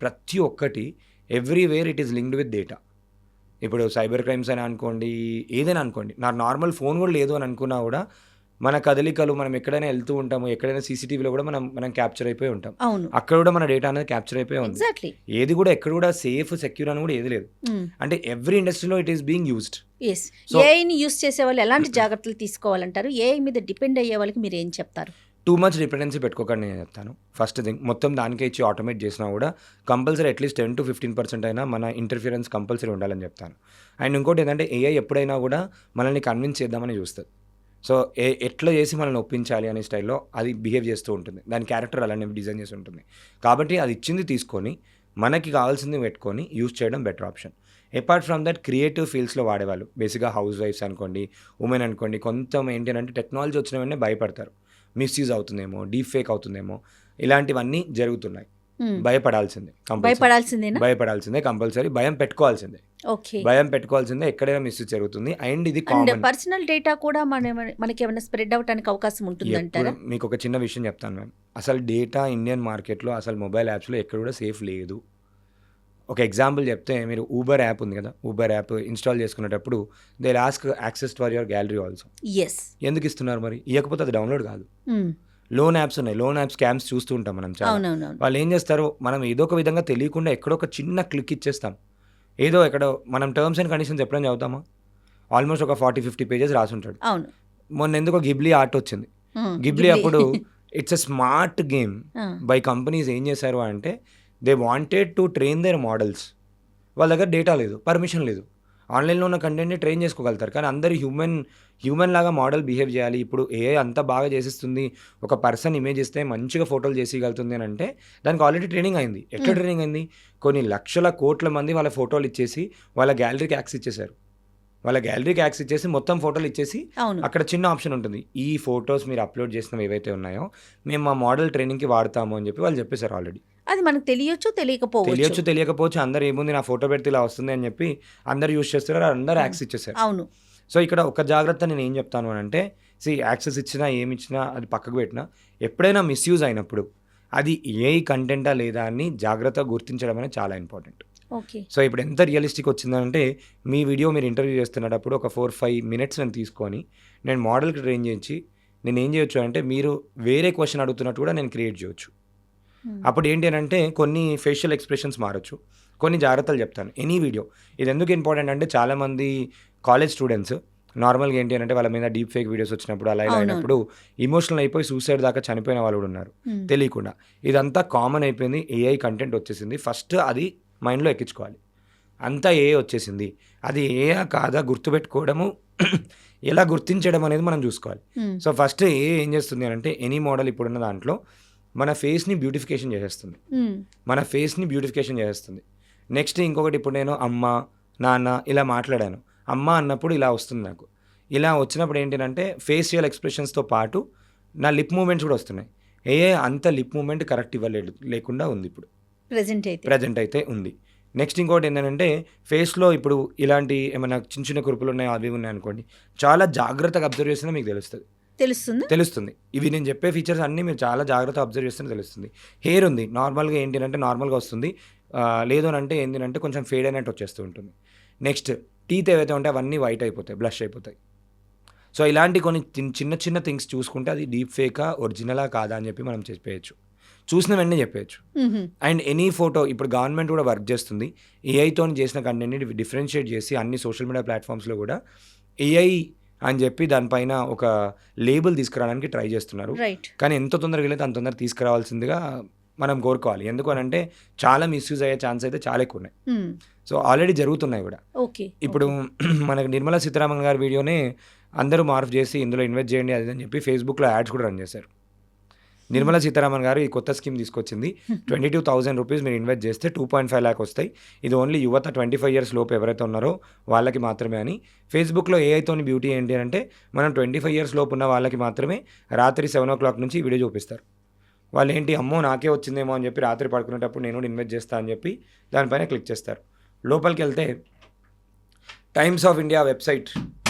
ప్రతి ఒక్కటి everywhere it is linked with data. ఇప్పుడు సైబర్ క్రైమ్స్ అని అనుకోండి, ఏదైనా అనుకోండి, నా నార్మల్ ఫోన్ కూడా లేదు అని అనుకున్నా కూడా మన కదలికలు, మనం ఎక్కడైనా వెళ్తూ ఉంటాము, ఎక్కడైనా సీసీటీవీలో కూడా మనం క్యాప్చర్ అయిపోయి ఉంటాం. అవును. అక్కడ కూడా మన డేటా అనేది క్యాప్చర్ అయిపోయి ఉంది. ఎగ్జాక్ట్లీ. ఏది కూడా ఎక్కడ కూడా సేఫ్ సెక్యూర్ అని కూడా ఏది లేదు. అంటే ఎవ్రీ ఇండస్ట్రీలో it is being used. Yes. So- ఏఐని యూస్ చేసే వాళ్ళు ఎలాంటి జాగ్రత్తలు తీసుకోవాలంటారు? ఏఐ మీద డిపెండ్ అయ్యే వాళ్ళకి మీరు ఏం చెప్తారు? టూ మచ్ డిపెండెన్సీ పెట్టుకోకండి నేను చెప్తాను. ఫస్ట్ థింగ్, మొత్తం దానికే ఇచ్చి ఆటోమేట్ చేసినా కూడా కంపల్సరీ అట్లీస్ట్ 10 to 15% అయినా మన ఇంటర్ఫిరెన్స్ కంపల్సరీ ఉండాలని చెప్తాను. అండ్ ఇంకోటి ఏంటంటే ఏఐ ఎప్పుడైనా కూడా మనల్ని కన్విన్స్ చేద్దామని చూస్తుంది. సో ఎట్లా చేసి మనల్ని ఒప్పించాలి అనే స్టైల్లో అది బిహేవ్ చేస్తూ ఉంటుంది. దాని క్యారెక్టర్ అలానే డిజైన్ చేసి ఉంటుంది. కాబట్టి అది ఇచ్చింది తీసుకొని మనకి కావాల్సింది పెట్టుకొని యూజ్ చేయడం better option. Apart from that creative ఫీల్డ్స్లో వాడేవాళ్ళు, బేసిక్గా హౌస్ వైఫ్స్ అనుకోండి, ఉమెన్ అనుకోండి, కొంత ఏంటి అంటే టెక్నాలజీ వచ్చిన వెంటనే భయపడతారు. మిస్యూజ్ అవుతుందేమో, డీప్ ఫేక్ అవుతుందేమో, ఇలాంటివన్నీ జరుగుతున్నాయి. భయపడాల్సిందే కంపల్సరీ. భయం పెట్టుకోవాల్సిందే. ఓకే. భయం పెట్టుకోవాల్సిందే. ఎక్కడైనా మిస్యూజ్ జరుగుతుంది. అండ్ ఇది అండ్ కామన్. పర్సనల్ డేటా కూడా మనకి ఏమైనా స్ప్రెడ్ అవడానికి అవకాశం ఉంటుందంటారా? మీకు ఒక చిన్న విషయం చెప్తాను మ్యామ్. అసలు డేటా ఇండియన్ మార్కెట్లో, అసలు మొబైల్ యాప్స్లో ఎక్కడ కూడా సేఫ్ లేదు. ఒక ఎగ్జాంపుల్ చెప్తే, మీరు ఊబర్ యాప్ ఉంది కదా, ఊబర్ యాప్ ఇన్స్టాల్ చేసుకునేటప్పుడు they ask access for your gallery also. Yes. ఎందుకు ఇస్తున్నారు మరి? ఇవ్వకపోతే అది డౌన్లోడ్ కాదు. లోన్ యాప్స్ ఉన్నాయి, లోన్ యాప్ స్కామ్స్ చూస్తూ ఉంటాం మనం చాలా. అవునవునవును. వాళ్ళు ఏం చేస్తారు, మనం ఏదో ఒక విధంగా తెలియకుండా ఎక్కడో ఒక చిన్న క్లిక్ ఇచ్చేస్తాం. ఏదో ఎక్కడో మనం టర్మ్స్ అండ్ కండిషన్స్ ఎప్పుడైనా చదువుతామా? ఆల్మోస్ట్ ఒక 40-50 పేజెస్ రాసి ఉంటాడు. అవును. మొన్న ఎందుకో గిబ్లీ ఆర్ట్ వచ్చింది. గిబ్లీ అప్పుడు it's a smart game by companies. ఏం చేశారు అంటే they wanted to train their models. వాళ్ళ దగ్గర డేటా లేదు, పర్మిషన్ లేదు, ఆన్లైన్లో ఉన్న కంటెంట్ని ట్రైన్ చేసుకోగలుగుతారు. కానీ అందరూ హ్యూమన్ లాగా మోడల్ బిహేవ్ చేయాలి. ఇప్పుడు ఏఐ అంతా బాగా చేసేస్తుంది. ఒక పర్సన్ ఇమేజ్ ఇస్తే మంచిగా ఫోటోలు చేసేయగలుగుతుంది అని అంటే దానికి ఆల్రెడీ ట్రైనింగ్ అయింది. ఎట్లా ట్రైనింగ్ అయింది? కొన్ని లక్షల కోట్ల మంది వాళ్ళ ఫోటోలు ఇచ్చేసి వాళ్ళ గ్యాలరీకి యాక్సెస్ ఇచ్చేసారు. వాళ్ళ గ్యాలరీకి యాక్సెస్ ఇచ్చేసి మొత్తం ఫోటోలు ఇచ్చేసి అక్కడ చిన్న ఆప్షన్ ఉంటుంది, ఈ ఫొటోస్ మీరు అప్లోడ్ చేసినవి ఏవైతే ఉన్నాయో మేము మా మోడల్ ట్రైనింగ్కి వాడతాము అని చెప్పి వాళ్ళు చెప్పేశారు ఆల్రెడీ. అది మనకు తెలియచ్చు తెలియకపోవచ్చు. అందరూ ఏముంది నా ఫోటో పెడితే ఇలా వస్తుంది అని చెప్పి అందరు యూజ్ చేస్తున్నారు, అందరూ యాక్సెస్ ఇచ్చేసారు. అవును. సో ఇక్కడ ఒక జాగ్రత్త నేను ఏం చెప్తాను అని అంటే, యాక్సెస్ ఇచ్చినా ఏమి ఇచ్చినా అది పక్కకు పెట్టినా ఎప్పుడైనా మిస్యూజ్ అయినప్పుడు అది ఏఐ కంటెంటా లేదా అని జాగ్రత్తగా గుర్తించడం అనేది చాలా ఇంపార్టెంట్. ఓకే. సో ఇప్పుడు ఎంత రియలిస్టిక్ వచ్చిందంటే, మీ వీడియో మీరు ఇంటర్వ్యూ చేస్తున్నప్పుడు ఒక 4-5 minutes నేను తీసుకొని నేను మోడల్కి ట్రైన్ చేయించి నేను ఏం చేయొచ్చు అంటే, మీరు వేరే క్వశ్చన్ అడుగుతున్నట్టు కూడా నేను క్రియేట్ చేయొచ్చు. అప్పుడు ఏంటి అని అంటే కొన్ని ఫేషియల్ ఎక్స్ప్రెషన్స్ మారచ్చు, కొన్ని జాగ్రత్తలు చెప్తాను ఎనీ వీడియో. ఇది ఎందుకు ఇంపార్టెంట్ అంటే, చాలామంది కాలేజ్ స్టూడెంట్స్ నార్మల్గా ఏంటి అంటే వాళ్ళ మీద డీప్ ఫేక్ వీడియోస్ వచ్చినప్పుడు అలా ఇలా అయినప్పుడు ఎమోషనల్ అయిపోయి సూసైడ్ దాకా చనిపోయిన వాళ్ళు కూడా ఉన్నారు తెలియకుండా. ఇదంతా కామన్ అయిపోయింది. ఏఐ కంటెంట్ వచ్చేసింది. ఫస్ట్ అది మైండ్లో ఎక్కించుకోవాలి. అంతా ఏఐ వచ్చేసింది, అది ఏఐ కాదా గుర్తుపెట్టుకోవడము ఎలా గుర్తించడం అనేది మనం చూసుకోవాలి. సో ఫస్ట్ ఏం చేస్తుంది అని అంటే, ఎనీ మోడల్ ఇప్పుడున్న దాంట్లో మన ఫేస్ని బ్యూటిఫికేషన్ చేసేస్తుంది. నెక్స్ట్ ఇంకొకటి, ఇప్పుడు నేను అమ్మ నాన్న ఇలా మాట్లాడాను, అమ్మ అన్నప్పుడు ఇలా వస్తుంది నాకు. ఇలా వచ్చినప్పుడు ఏంటంటే ఫేషియల్ ఎక్స్ప్రెషన్స్తో పాటు నా లిప్ మూమెంట్స్ కూడా వస్తున్నాయి. అంత లిప్ మూమెంట్ కరెక్ట్ లేకుండా ఉంది ఇప్పుడు ప్రజెంట్ అయితే ఉంది. నెక్స్ట్ ఇంకోటి ఏంటంటే, ఫేస్లో ఇప్పుడు ఇలాంటి ఏమైనా చిన్న చిన్న కురుపులు ఉన్నాయి, అవి ఉన్నాయి అనుకోండి, చాలా జాగ్రత్తగా అబ్జర్వ్ చేస్తే మీకు తెలుస్తుంది. ఇవి నేను చెప్పే ఫీచర్స్ అన్నీ మీరు చాలా జాగ్రత్తగా అబ్జర్వ్ చేస్తే తెలుస్తుంది. హెయిర్ ఉంది, నార్మల్గా ఏంటి అంటే నార్మల్గా వస్తుంది, లేదు అని అంటే ఏంటంటే కొంచెం ఫేడ్ అయినట్టు వచ్చేస్తూ ఉంటుంది. నెక్స్ట్ టీత్ ఏవైతే ఉంటాయి అవన్నీ వైట్ అయిపోతాయి, బ్లష్ అయిపోతాయి. సో ఇలాంటి కొన్ని చిన్న చిన్న థింగ్స్ చూసుకుంటే అది డీప్ ఫేకా ఒరిజినలా కాదా అని చెప్పి మనం చెప్పేయచ్చు, చూసిన వెంటనే చెప్పేయచ్చు. అండ్ ఎనీ ఫోటో ఇప్పుడు గవర్నమెంట్ కూడా వర్క్ చేస్తుంది, ఏఐతో చేసిన కంటెంట్ని డిఫరెన్షియేట్ చేసి అన్ని సోషల్ మీడియా ప్లాట్ఫామ్స్లో కూడా ఏఐ అని చెప్పి దానిపైన ఒక లేబుల్ తీసుకురావడానికి ట్రై చేస్తున్నారు. కానీ ఎంత తొందరగా వీలైతే అంత తొందరగా తీసుకురావాల్సిందిగా మనం కోరుకోవాలి. ఎందుకు అని అంటే చాలా మిస్యూజ్ అయ్యే ఛాన్స్ అయితే చాలా ఎక్కువ ఉన్నాయి. సో ఆల్రెడీ జరుగుతున్నాయి కూడా. ఇప్పుడు మనకు నిర్మలా సీతారామన్ గారి వీడియోనే అందరూ మార్ఫ్ చేసి ఇందులో ఇన్వెస్ట్ చేయండి అది అని చెప్పి ఫేస్బుక్లో యాడ్స్ కూడా రన్ చేశారు. నిర్మలా సీతారామన్ గారు ఈ కొత్త స్కీమ్ తీసుకొచ్చింది. 22,000 రూపీస్ మీరు ఇన్వెస్ట్ చేస్తే 2.5 lakh వస్తాయి. ఇది ఓన్లీ యువత 25 years లోపు ఎవరైతే ఉన్నారో వాళ్ళకి మాత్రమే అని. ఫేస్బుక్లో ఏఐతోని బ్యూటీ ఏంటి అంటే మనం 25 years లోపు ఉన్న వాళ్ళకి మాత్రమే రాత్రి 7 o'clock నుంచి ఈ వీడియో చూపిస్తారు. వాళ్ళు ఏంటి అమ్మో నాకే వచ్చిందేమో అని చెప్పి రాత్రి పడుకునేటప్పుడు నేను కూడా ఇన్వెస్ట్ చేస్తా అని చెప్పి దానిపైన క్లిక్ చేస్తారు. లోపలికి వెళ్తే టైమ్స్ ఆఫ్ ఇండియా వెబ్సైట్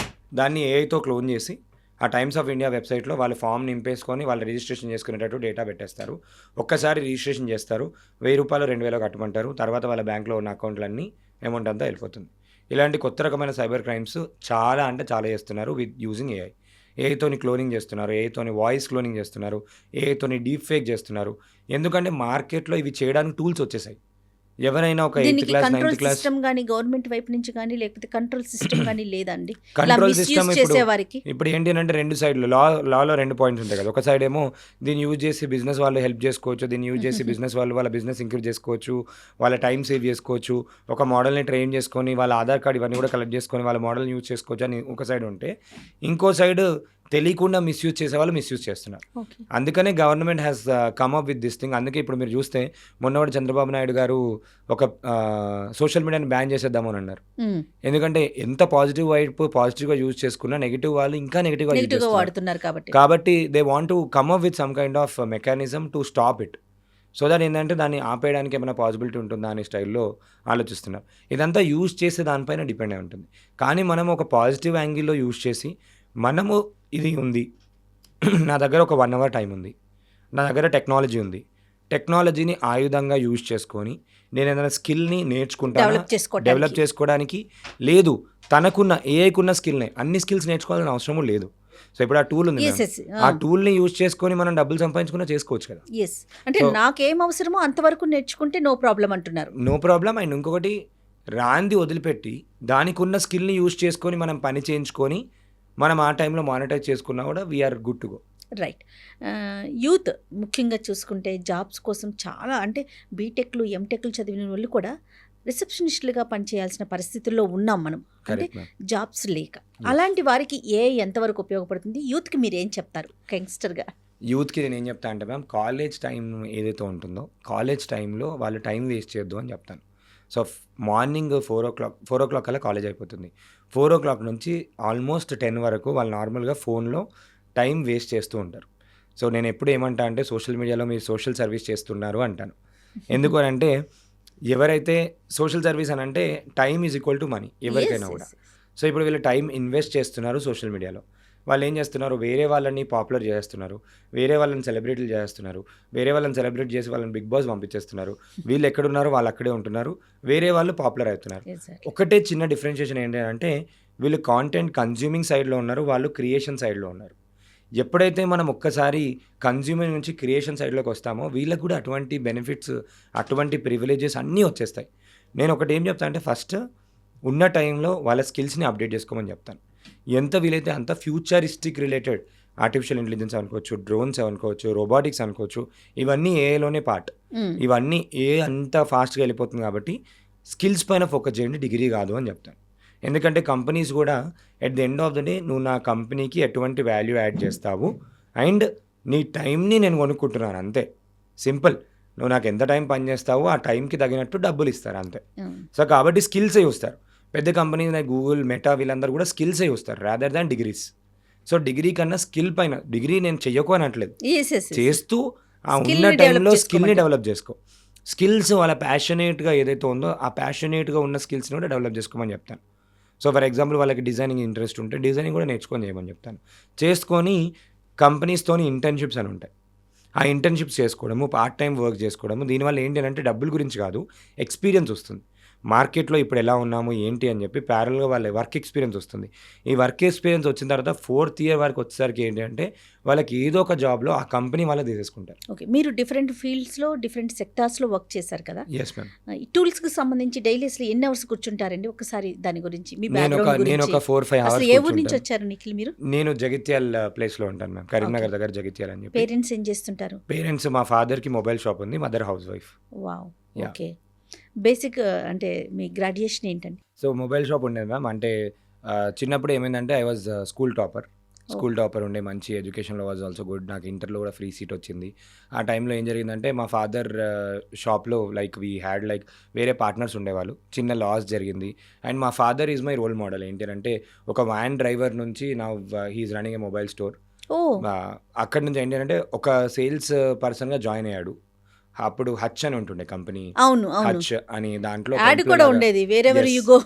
దాన్ని ఏఐతో క్లోన్ చేసి ఆ టైమ్స్ ఆఫ్ ఇండియా వెబ్సైట్లో వాళ్ళు ఫామ్ నింపేసుకొని వాళ్ళు రిజిస్ట్రేషన్ చేసుకునేటట్టు డేటా పెట్టేస్తారు. ఒక్కసారి రిజిస్ట్రేషన్ చేస్తారు, 1,000 రూపాయలు 2,000 కట్టమంటారు. తర్వాత వాళ్ళ బ్యాంక్లో ఉన్న అకౌంట్లన్నీ అమౌంట్ అంతా వెళ్ళిపోతుంది. ఇలాంటి కొత్త రకమైన సైబర్ క్రైమ్స్ చాలా అంటే చాలా చేస్తున్నారు విత్ యూజింగ్ ఏఐ. ఏఐతోని క్లోనింగ్ చేస్తున్నారు, ఏఐతోని వాయిస్ క్లోనింగ్ చేస్తున్నారు, ఏఐతోని డీప్ ఫేక్ చేస్తున్నారు. ఎందుకంటే మార్కెట్లో ఇవి చేయడానికి టూల్స్ వచ్చేసాయి. ఎవరైనా ఒక 8th దీనికి class control 9th class system కానీ గవర్నమెంట్ వైపు నుంచి కానీ లేకపోతే కంట్రోల్ సిస్టమ్ కానీ లేదండి ఇలా కంట్రోల్ మిస్యూజ్ సిస్టమ్ చేసేవారికి? ఇప్పుడు ఏంటి అంటే 2 సైడ్లు లాలో 2 పాయింట్స్ ఉంటాయి కదా. ఒక సైడ్ ఏమో దీన్ని యూజ్ చేసి బిజినెస్ వాళ్ళు హెల్ప్ చేసుకోవచ్చు, దీన్ని యూజ్ చేసి బిజినెస్ వాళ్ళు వాళ్ళ బిజినెస్ ఇంక్రీజ్ చేసుకోవచ్చు, వాళ్ళ టైం సేవ్ చేసుకోవచ్చు, ఒక మోడల్ని ట్రైన్ చేసుకొని వాళ్ళ ఆధార్ కార్డ్ ఇవన్నీ కూడా కలెక్ట్ చేసుకొని వాళ్ళ మోడల్ని యూజ్ చేసుకోవచ్చు అని ఒక సైడ్ ఉంటే, ఇంకో సైడ్ తెలియకుండా మిస్యూజ్ చేసే వాళ్ళు మిస్యూజ్ చేస్తున్నారు. ఓకే. అందుకనే government has come up with this thing. అందుకే ఇప్పుడు మీరు చూస్తే మొన్నవాడు చంద్రబాబు నాయుడు గారు ఒక సోషల్ మీడియాని బ్యాన్ చేసేద్దాము అని అన్నారు. ఎందుకంటే ఎంత పాజిటివ్ వైపు పాజిటివ్గా యూజ్ చేసుకున్నా నెగిటివ్ వాళ్ళు ఇంకా నెగిటివ్గా యూజ్ నెగిటివ్ గా చేస్తున్నారు. వాడుతున్నారు కాబట్టి కాబట్టి they want to come up with some kind of mechanism to stop it. So that ఏంటంటే దాన్ని ఆపేయడానికి ఏమైనా పాసిబిలిటీ ఉంటుందా అనే స్టైల్లో ఆలోచిస్తున్నారు. ఇదంతా యూజ్ చేసే దానిపైన డిపెండ్ అయి ఉంటుంది. కానీ మనం ఒక పాజిటివ్ యాంగిల్లో యూజ్ చేసి మనము ఇది ఉంది, నా దగ్గర ఒక 1 hour టైం ఉంది, నా దగ్గర టెక్నాలజీ ఉంది, టెక్నాలజీని ఆయుధంగా యూజ్ చేసుకొని నేను ఏదైనా స్కిల్ని నేర్చుకుంటాను డెవలప్ చేసుకోవడానికి. లేదు తనకున్న ఏఐకున్న స్కిల్ని అన్ని స్కిల్స్ నేర్చుకోవాలని అవసరం లేదు. సో ఇప్పుడు ఆ టూల్ ఉంది, ఆ టూల్ని యూజ్ చేసుకొని మనం డబ్బులు సంపాదించుకున్నా చేసుకోవచ్చు కదా. అంటే నాకేం అవసరమో అంతవరకు నేర్చుకుంటే నో ప్రాబ్లం అంటున్నారు. No problem. అండ్ ఇంకొకటి రాంది వదిలిపెట్టి దానికి ఉన్న స్కిల్ని యూజ్ చేసుకొని మనం పని చేయించుకొని మనం ఆ టైంలో మానిటైజ్ చేసుకున్నా కూడా we are good to go. Right. Youth ముఖ్యంగా చూసుకుంటే జాబ్స్ కోసం చాలా అంటే బీటెక్లు ఎంటెక్లు చదివిన వాళ్ళు కూడా రిసెప్షనిస్టులుగా పనిచేయాల్సిన పరిస్థితుల్లో ఉన్నాం మనం, అంటే జాబ్స్ లేక. అలాంటి వారికి ఏ ఎంతవరకు ఉపయోగపడుతుంది? యూత్కి మీరు ఏం చెప్తారు యంగ్స్టర్గా? యూత్కి నేను ఏం చెప్తా అంటే మ్యామ్, కాలేజ్ టైం ఏదైతే ఉంటుందో కాలేజ్ టైంలో వాళ్ళు టైం వేస్ట్ చేయొద్దు అని చెప్తాను. సో మార్నింగ్ 4 o'clock కల్లా కాలేజ్ అయిపోతుంది. 4 o'clock నుంచి ఆల్మోస్ట్ 10 వరకు వాళ్ళు నార్మల్గా ఫోన్లో టైం వేస్ట్ చేస్తూ ఉంటారు. సో నేను ఎప్పుడు ఏమంటా అంటే సోషల్ మీడియాలో మీరు సోషల్ సర్వీస్ చేస్తున్నారు అంటాను. ఎందుకు అని అంటే ఎవరైతే సోషల్ సర్వీస్ అని అంటే time is equal to money ఎవరికైనా కూడా. సో ఇప్పుడు వీళ్ళు టైం ఇన్వెస్ట్ చేస్తున్నారు సోషల్ మీడియాలో. వాళ్ళు ఏం చేస్తున్నారు, వేరే వాళ్ళని పాపులర్ చేస్తున్నారు, వేరే వాళ్ళని సెలబ్రిటీలు చేస్తున్నారు, వేరే వాళ్ళని సెలబ్రేట్ చేసి వాళ్ళని బిగ్ బాస్ పంపించేస్తున్నారు. వీళ్ళు ఎక్కడున్నారో వాళ్ళు అక్కడే ఉంటున్నారు, వేరే వాళ్ళు పాపులర్ అవుతున్నారు. ఒకటే చిన్న డిఫరెన్షియేషన్ ఏంటంటే వీళ్ళు కాంటెంట్ కన్జ్యూమింగ్ సైడ్లో ఉన్నారు, వాళ్ళు క్రియేషన్ సైడ్లో ఉన్నారు. ఎప్పుడైతే మనం ఒక్కసారి కన్జ్యూమింగ్ నుంచి క్రియేషన్ సైడ్లోకి వస్తామో వీళ్ళకి కూడా అటువంటి బెనిఫిట్స్ అటువంటి ప్రివిలేజెస్ అన్నీ వచ్చేస్తాయి. నేను ఒకటి ఏం చెప్తాను అంటే ఫస్ట్ ఉన్న టైంలో వాళ్ళ స్కిల్స్ని అప్డేట్ చేసుకోమని చెప్తాను. ఎంత వీలైతే అంత ఫ్యూచరిస్టిక్ రిలేటెడ్ ఆర్టిఫిషియల్ ఇంటెలిజెన్స్ అనుకోవచ్చు, డ్రోన్స్ అనుకోవచ్చు, రోబోటిక్స్ అనుకోవచ్చు, ఇవన్నీ ఏఐలోనే పార్ట్. ఇవన్నీ అంత ఫాస్ట్గా వెళ్ళిపోతుంది కాబట్టి స్కిల్స్ పైన ఫోకస్ చేయండి, డిగ్రీ కాదు అని చెప్తాను. ఎందుకంటే కంపెనీస్ కూడా at the end of the day నువ్వు నా కంపెనీకి ఎటువంటి వాల్యూ యాడ్ చేస్తావు అండ్ నీ టైంని నేను కొనుక్కుంటున్నాను అంతే, సింపుల్. నువ్వు నాకు ఎంత టైం పని చేస్తావో ఆ టైంకి తగినట్టు డబ్బులు ఇస్తారు అంతే. సో కాబట్టి స్కిల్సే చూస్తారు. పెద్ద కంపెనీస్ లైక్ గూగుల్, మెటా వీళ్ళందరూ కూడా స్కిల్సే చూస్తారు rather than degrees. So degree కన్నా స్కిల్ పైన, డిగ్రీ నేను చెయ్యకు అనట్లేదు, చేస్తూ ఆ ఉన్న టైంలో స్కిల్ని డెవలప్ చేసుకో. స్కిల్స్ వాళ్ళ ప్యాషనేట్గా ఏదైతే ఉందో ఆ ప్యాషనేట్గా ఉన్న స్కిల్స్ని కూడా డెవలప్ చేసుకోమని చెప్తాను. సో ఫర్ ఎగ్జాంపుల్ వాళ్ళకి డిజైనింగ్ ఇంట్రెస్ట్ ఉంటే డిజైనింగ్ కూడా నేర్చుకొని చేయమని చెప్తాను. చేసుకొని కంపెనీస్తోని ఇంటర్న్షిప్స్ అని ఉంటాయి, ఆ ఇంటర్న్షిప్స్ చేసుకోవడము, పార్ట్ టైం వర్క్ చేసుకోవడము. దీనివల్ల ఏంటి అంటే డబ్బుల గురించి కాదు, ఎక్స్పీరియన్స్ వస్తుంది. మార్కెట్లో ఇప్పుడు ఎలా ఉన్నాము ఏంటి అని చెప్పి ప్యారల్గా వాళ్ళ వర్క్ ఎక్స్పీరియన్స్ వస్తుంది. ఈ వర్క్ ఎక్స్పీరియన్స్ వచ్చిన తర్వాత 4th year వరకు వచ్చేసరికి ఏంటి అంటే వాళ్ళకి ఏదో ఒక జాబ్లో ఆ కంపెనీ వాళ్ళే తీసేసుకుంటారు. ఓకే, మీరు డిఫరెంట్ ఫీల్డ్స్లో డిఫరెంట్ సెక్టార్స్లో వర్క్ చేశారు కదా. Yes ma'am. ఈ టూల్స్కి సంబంధించి డైలీస్లో ఎన్ని అవర్స్ కూర్చుంటారండి? ఒకసారి దాని గురించి మీ నేను ఒక 4-5 అసలు hours ఏ ఊరు నుంచి వచ్చారు నిఖిల్ మీరు? నేను జగిత్యాల ప్లేస్లో ఉంటాను మ్యామ్, కరీంనగర్ దగ్గర జగిత్యాల అని చెప్పి. పేరెంట్స్ ఏం చేస్తుంటారు? పేరెంట్స్ మా ఫాదర్కి మొబైల్ షాప్ ఉంది, mother house wife. Wow. Okay, basic అంటే మీ గ్రాడ్యుయేషన్ ఏంటండి? సో మొబైల్ షాప్ ఉండేది మ్యామ్. అంటే చిన్నప్పుడు ఏమైందంటే I was school topper. School topper ఉండే, మంచి ఎడ్యుకేషన్లో వాజ్ ఆల్సో గుడ్. నాకు ఇంటర్లో కూడా ఫ్రీ సీట్ వచ్చింది. ఆ టైంలో ఏం జరిగిందంటే మా ఫాదర్ షాప్లో లైక్ వీ హ్యాడ్ లైక్ వేరే పార్ట్నర్స్ ఉండేవాళ్ళు. చిన్న లాస్ జరిగింది. అండ్ మా father is my role model. ఏంటి అంటే ఒక వ్యాన్ డ్రైవర్ నుంచి నా he's running a mobile store. ఓ అక్కడి నుంచి ఏంటి అంటే ఒక సేల్స్ పర్సన్గా జాయిన్ అయ్యాడు. అప్పుడు హచ్ అని ఉంటుండే కంపెనీ, అవును అవును హచ్ అని. దాంట్లో యాడ్ కూడా ఉండేది వేరెవర్ యు గో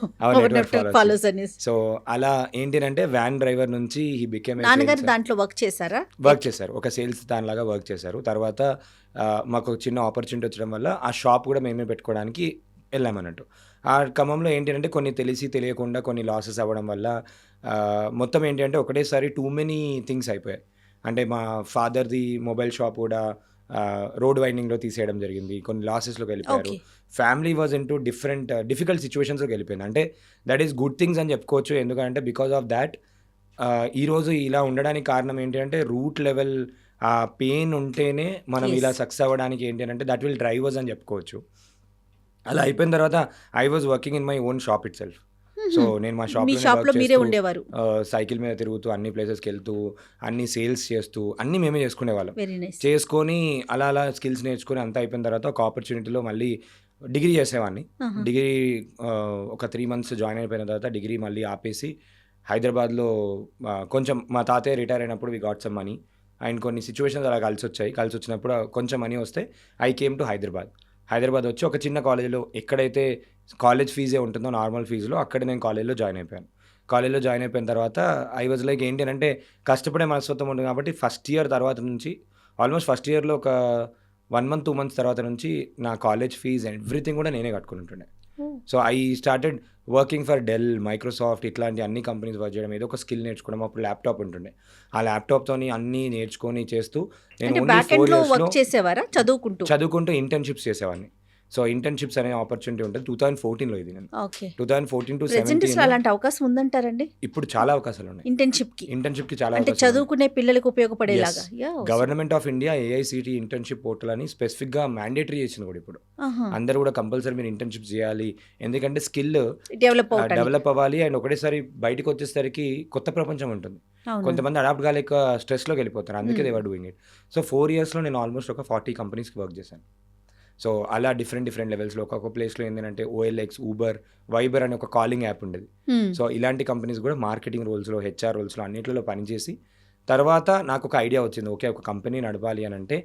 ఫాలోస్ అని. సో అలా ఏంటి అంటే వ్యాన్ డ్రైవర్ నుంచి హీ బికేమ్ నాన్నగారు దాంట్లో వర్క్ చేశారా? వర్క్ చేశారు, ఒక సేల్స్ దానిలాగా వర్క్ చేశారు. తర్వాత మాకు ఒక చిన్న ఆపర్చునిటీ వచ్చడం వల్ల ఆ షాప్ కూడా మేమే పెట్టుకోవడానికి వెళ్ళామన్నట్టు. ఆ క్రమంలో ఏంటి అంటే కొన్ని తెలిసి తెలియకుండా కొన్ని లాసెస్ అవ్వడం వల్ల మొత్తం ఏంటి అంటే ఒకటేసారి టూ మెనీ థింగ్స్ అయిపోయాయి. అంటే మా ఫాదర్ది మొబైల్ షాప్ కూడా రోడ్ వైండింగ్లో తీసేయడం జరిగింది, కొన్ని లాసెస్లోకి వెళ్ళిపోయారు. Okay. Family was into difficult సిచ్యువేషన్స్లోకి వెళ్ళిపోయింది. అంటే దట్ ఈస్ గుడ్ థింగ్స్ అని చెప్పుకోవచ్చు. ఎందుకంటే బికాస్ ఆఫ్ దాట్ ఈరోజు ఇలా ఉండడానికి కారణం ఏంటి అంటే రూట్ లెవెల్ ఆ పెయిన్ ఉంటేనే మనం Yes. ఇలా సక్సెస్ అవ్వడానికి ఏంటి అంటే దట్ విల్ డ్రైవర్స్ అని చెప్పుకోవచ్చు. అలా అయిపోయిన తర్వాత I was working in my own shop it self. So నేను మా మీ షాప్ లో మీరే ఉండేవారు. సైకిల్ మీద తిరుగుతూ అన్ని ప్లేసెస్కి వెళ్తూ అన్ని సేల్స్ చేస్తూ అన్నీ మేమే చేసుకునేవాళ్ళం. Very nice. చేసుకొని అలా అలా స్కిల్స్ నేర్చుకొని అంతా అయిపోయిన తర్వాత ఒక ఆపర్చునిటీలో మళ్ళీ డిగ్రీ చేసేవాడిని. డిగ్రీ ఒక 3 months జాయిన్ అయిపోయిన తర్వాత డిగ్రీ మళ్ళీ ఆపేసి హైదరాబాద్లో కొంచెం మా తాతయ్య రిటైర్ అయినప్పుడు we got some money and కొన్ని సిచ్యువేషన్స్ అలా కలిసి వచ్చినప్పుడు కొంచెం మనీ వస్తే ఐ కేమ్ టు హైదరాబాద్ వచ్చి ఒక చిన్న కాలేజీలో ఎక్కడైతే కాలేజ్ ఫీజే ఉంటుందో నార్మల్ ఫీజులో అక్కడ నేను కాలేజ్లో జాయిన్ అయిపోయిన తర్వాత ఐ వాజ్ లైక్ ఏంటి అంటే కష్టపడే మనస్తత్వం ఉంటుంది కాబట్టి ఫస్ట్ ఇయర్ తర్వాత నుంచి ఆల్మోస్ట్ ఫస్ట్ ఇయర్లో ఒక 1 month 2 months తర్వాత నుంచి నా కాలేజ్ ఫీజ్ ఎవ్రీథింగ్ కూడా నేనే కట్టుకుని ఉంటుండే. So I started working for Dell, Microsoft ఇట్లాంటి అన్ని కంపెనీస్ వర్క్ చేయడం, ఏదో ఒక స్కిల్ నేర్చుకోవడం. అప్పుడు ల్యాప్టాప్ ఉంటుండే, ఆ ల్యాప్టాప్తోని అన్నీ నేర్చుకొని చేస్తూ నేను అంటే ఓన్లీ బ్యాక్ 4 ఎండ్ లో yearsలో వర్క్ చేసేవారా చదువుకుంటూ? ఇంటర్న్షిప్స్ చేసేవాడిని. సో ఇంటర్న్షిప్స్ అనే ఆపర్చునిటీ ఉంటుంది. 2014లో ఇది నేను ఓకే. 2014 to ప్రెజెంట్ 17 అలాంటి అవకాశం ఉందంటారండి ఇప్పుడు చాలా అవకాశాలు ఉన్నాయి. ఇంటర్న్షిప్ కి చాలా అంటే అవకాశాలు ఉన్నాయి. చదువుకునే పిల్లలకు ఉపయోగపడేలాగా. Government of India AICT internship portal అని స్పెసిఫిక్గా మ్యాండేటరీ చేసింది కూడా ఇప్పుడు. అందరూ కూడా కంపల్సరీ మీరు ఇంటర్న్షిప్ చేయాలి, ఎందుకంటే స్కిల్ డెవలప్ అవ్వాలి. అండ్ ఒకటేసారి బయటకు వచ్చేసరికి కొత్త ప్రపంచం ఉంటుంది. కొంతమంది అడాప్ట్ కాలేక స్ట్రెస్లోకి వెళ్ళిపోతారు, అందుకే they were doing it. So 4 yearsలో నేను ఆల్మోస్ట్ ఒక 40 కంపెనీస్కి వర్క్ చేశాను. సో అలా డిఫరెంట్ లెవెల్స్లో ఒక్కొక్క ప్లేస్లో ఏంటంటే OLX, ఊబర్, వైబర్ అనే ఒక కాలింగ్ యాప్ ఉండేది. సో ఇలాంటి కంపెనీస్ కూడా మార్కెటింగ్ రోల్స్లో, హెచ్ఆర్ రోల్స్లో అన్నింటిలో పనిచేసి తర్వాత నాకు ఒక ఐడియా వచ్చింది. ఓకే, ఒక కంపెనీ నడపాలి అని అంటే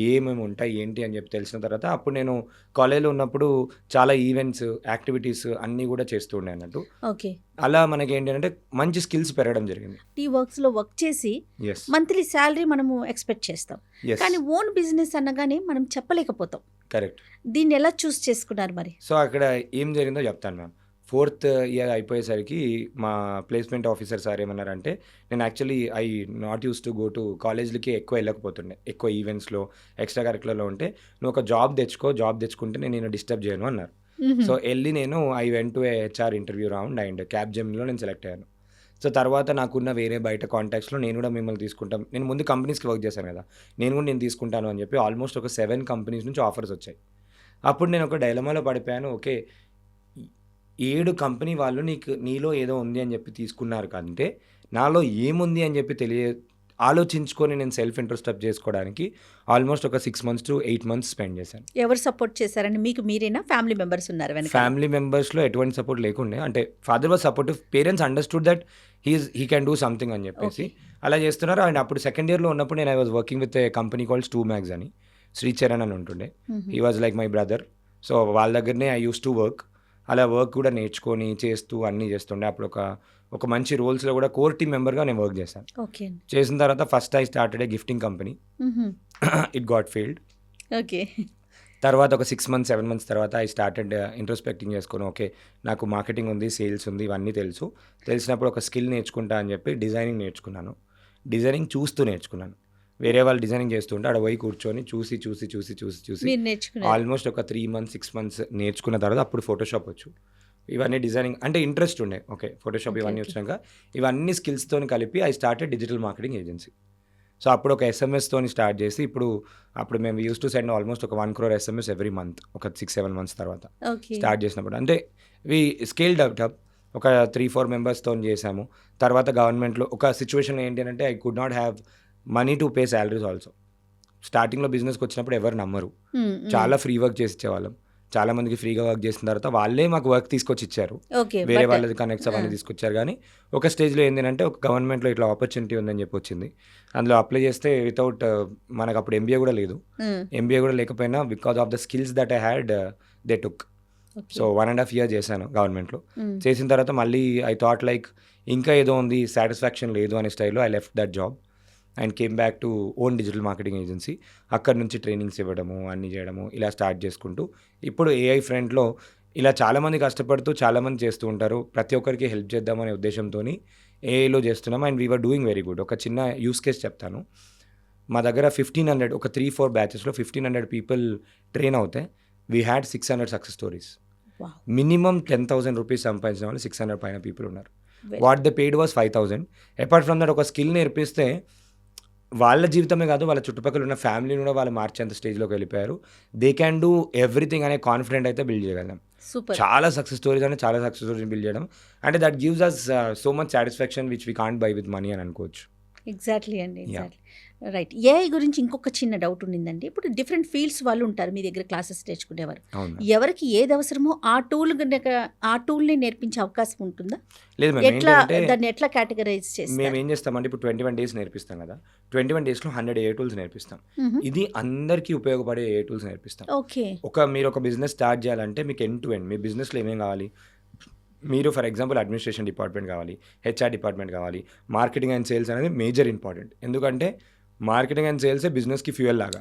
ఏమేమి ఉంటాయి ఏంటి అని చెప్పి తెలిసిన తర్వాత అప్పుడు నేను కాలేజ్లో ఉన్నప్పుడు చాలా ఈవెంట్స్, యాక్టివిటీస్ అన్నీ కూడా చేస్తూ ఉండే అన్నట్టు. ఓకే. అలా మనకి ఏంటి అంటే మంచి స్కిల్స్ పెరగడం జరిగింది. టీ వర్క్స్ లో వర్క్ చేసి ఎస్ మంత్లీ శాలరీ మనము ఎక్స్పెక్ట్ చేస్తాం, ఎస్ కానీ ఓన్ బిజినెస్ అనగానే మనం చెప్పలేకపోతాం. కరెక్ట్. దీన్ని ఎలా చూస్ చేసుకున్నారు మరి? సో అక్కడ ఏం జరిగిందో చెప్తాను మ్యామ్. 4th year అయిపోయేసరికి మా ప్లేస్మెంట్ ఆఫీసర్ సార్ ఏమన్నారంటే, నేను actually I not use to go to కాలేజ్లకి ఎక్కువ వెళ్ళకపోతుండే, ఎక్కువ ఈవెంట్స్లో ఎక్స్ట్రా కరికులర్లో ఉంటే నువ్వు ఒక జాబ్ తెచ్చుకుంటే నేను డిస్టర్బ్ చేయను అన్నారు. సో వెళ్ళి నేను I went to HR interview round and క్యాప్జెమినీలో నేను సెలెక్ట్ అయ్యాను. సో తర్వాత నాకున్న వేరే బయట కాంటాక్ట్స్లో నేను కూడా మిమ్మల్ని తీసుకుంటాం, నేను ముందు కంపెనీస్కి వర్క్ చేశాను కదా, నేను తీసుకుంటాను అని చెప్పి ఆల్మోస్ట్ ఒక 7 కంపెనీస్ నుంచి ఆఫర్స్ వచ్చాయి. అప్పుడు నేను ఒక డైలమాలో పడిపోయాను. ఓకే, 7 కంపెనీ వాళ్ళు నీలో ఏదో ఉంది అని చెప్పి తీసుకున్నారు కంటే నాలో ఏముంది అని చెప్పి ఆలోచించుకొని నేను సెల్ఫ్ ఇంట్రోస్పెక్ట్ చేసుకోవడానికి ఆల్మోస్ట్ ఒక 6 months to 8 months స్పెండ్ చేశాను. ఎవరు సపోర్ట్ చేశారండి మీకు? మీరేనా, ఫ్యామిలీ మెంబర్స్ ఉన్నారు వెనక? ఫ్యామిలీ మెంబర్స్లో ఎటువంటి సపోర్ట్ లేకుండే. అంటే father was supportive, parents understood that he can do something అని చెప్పేసి అలా చేస్తున్నారు. అండ్ అప్పుడు 2nd yearలో ఉన్నప్పుడు నేను I was working with a company called Stu Mags అని, శ్రీచరణ్ అని ఉంటుండే. He was like my brother. So వాళ్ళ దగ్గరనే ఐ యూస్ టు వర్క్. అలా వర్క్ కూడా నేర్చుకొని చేస్తూ అన్నీ చేస్తుండే. అప్పుడు ఒక మంచి రోల్స్లో కూడా కోర్ టీమ్ మెంబర్గా నేను వర్క్ చేశాను. ఓకే. చేసిన తర్వాత first I started a gifting company. It got failed. Okay. తర్వాత ఒక 6 months 7 months తర్వాత ఐ స్టార్టెడ్ ఇంట్రోస్పెక్టింగ్ చేసుకొని, ఓకే నాకు మార్కెటింగ్ ఉంది, సేల్స్ ఉంది, ఇవన్నీ తెలిసినప్పుడు ఒక స్కిల్ నేర్చుకుంటా అని చెప్పి డిజైనింగ్ నేర్చుకున్నాను. డిజైనింగ్ చూస్తూ నేర్చుకున్నాను. వేరే వాళ్ళు డిజైనింగ్ చేస్తుంటే అక్కడ పోయి కూర్చొని చూసి మీరు నేర్చుకున్నారు? ఆల్మోస్ట్ ఒక 3 months 6 months నేర్చుకున్న తర్వాత అప్పుడు ఫోటోషాప్ వచ్చు, ఇవన్నీ డిజైనింగ్ అంటే ఇంట్రెస్ట్ ఉండే. ఓకే, ఫోటోషాప్ ఇవన్నీ వచ్చినాక ఇవన్నీ స్కిల్స్తో కలిపి I started digital marketing agency. So అప్పుడు ఒక ఎస్ఎంఎస్తో స్టార్ట్ చేసి అప్పుడు మేము యూస్ టు సెండ్ ఆల్మోస్ట్ ఒక 1 crore SMS ఎవ్రీ మంత్, ఒక 6-7 months తర్వాత స్టార్ట్ చేసినప్పుడు. అంటే వి స్కేల్డ్ అప్ ఒక 3-4 మెంబర్స్తో చేసాము. తర్వాత గవర్నమెంట్లో ఒక సిచ్యువేషన్ ఏంటి అంటే I could not have money to pay salaries also. స్టార్టింగ్లో బిజినెస్కి వచ్చినప్పుడు ఎవరు నమ్మరు, చాలా ఫ్రీ వర్క్ చేసి ఇచ్చేవాళ్ళం. చాలా మందికి ఫ్రీగా వర్క్ చేసిన తర్వాత వాళ్ళే మాకు వర్క్ తీసుకొచ్చి ఇచ్చారు, వేరే వాళ్ళది కనెక్ట్స్ అవన్నీ తీసుకొచ్చారు. కానీ ఒక స్టేజ్లో ఏంటంటే ఒక గవర్నమెంట్లో ఇట్లా ఆపర్చునిటీ ఉందని చెప్పి వచ్చింది. అందులో అప్లై చేస్తే వితౌట్ మనకు అప్పుడు ఎంబీఏ కూడా లేదు. ఎంబీఏ కూడా లేకపోయినా because of the skills that I had they took. So 1.5 years చేశాను గవర్నమెంట్లో. చేసిన తర్వాత మళ్ళీ ఐ థాట్ లైక్ ఇంకా ఏదో ఉంది, సాటిస్ఫాక్షన్ లేదు అనే స్టైల్లో I left that job and came back to own digital marketing agency. అక్కడ నుంచి ట్రైనింగ్స్ ఇవ్వడము, అన్నీ చేయడము, ఇలా స్టార్ట్ చేసుకుంటూ ఇప్పుడు ఏఐ ఫ్రంట్లో ఇలా చాలామంది కష్టపడుతూ చాలామంది చేస్తూ ఉంటారు. ప్రతి ఒక్కరికి హెల్ప్ చేద్దామనే ఉద్దేశంతో ఏఐలో చేస్తున్నాం and we are doing very good. ఒక చిన్న యూస్ కేస్ చెప్తాను. మా దగ్గర 1500 ఒక 3-4 బ్యాచెస్లో 1500 పీపుల్ ట్రైన్ అవుతే we had 600 success stories. Minimum 10,000 rupees సంపాదించిన వాళ్ళు 600 పైన పీపుల్ ఉన్నారు. What the paid was 5,000. Apart from that ఒక స్కిల్ నేర్పిస్తే వాళ్ళ జీవితమే కాదు, వాళ్ళ చుట్టుపక్కల ఉన్న ఫ్యామిలీని కూడా వాళ్ళు మార్చేంత స్టేజ్లోకి వెళ్ళిపోయారు. దే క్యాన్ డూ ఎవ్రీథింగ్ అనే కాన్ఫిడెంట్ అయితే బిల్డ్ చేయగలం. చాలా సక్సెస్ స్టోరీస్ అంటే చాలా సక్సెస్ స్టోరీస్ బిల్డ్ చేయడం అంటే that gives us so much satisfaction which we can't buy with money అని అనుకోవచ్చు. ఎగ్జాక్ట్లీ అండి, ఎగ్జాక్ట్లీ రైట్. ఏఐ గురించి ఇంకొక చిన్న డౌట్ ఉండిందండి. ఇప్పుడు డిఫరెంట్ ఫీల్డ్స్ వాళ్ళు ఉంటారు, మీ దగ్గర క్లాసెస్ నేర్చుకునేవారు. ఎవరికి ఏది అవసరమో ఆ టూల్ని నేర్పించే అవకాశం ఉంటుందా? లేదు, ఎట్లా దాన్ని ఎట్లా కేటగరైజ్ చేస్తాం? మేము ఏం చేస్తామంటే ఇప్పుడు 21 days నేర్పిస్తాం కదా, 21 daysలో 100 ఏ టూల్స్ నేర్పిస్తాం. ఇది అందరికీ ఉపయోగపడే ఏ టూల్స్ నేర్పిస్తాం. ఓకే, మీరు ఒక బిజినెస్ స్టార్ట్ చేయాలంటే మీకు ఎండ్ టు ఎండ్ మీ బిజినెస్లో ఏమేం కావాలి, మీరు ఫర్ ఎగ్జాంపుల్ అడ్మినిస్ట్రేషన్ డిపార్ట్మెంట్ కావాలి, హెచ్ఆర్ డిపార్ట్మెంట్ కావాలి, మార్కెటింగ్ అండ్ సేల్స్ అనేది మేజర్ ఇంపార్టెంట్. ఎందుకంటే మార్కెటింగ్ అండ్ సేల్సే బిజినెస్కి ఫ్యూయల్ లాగా.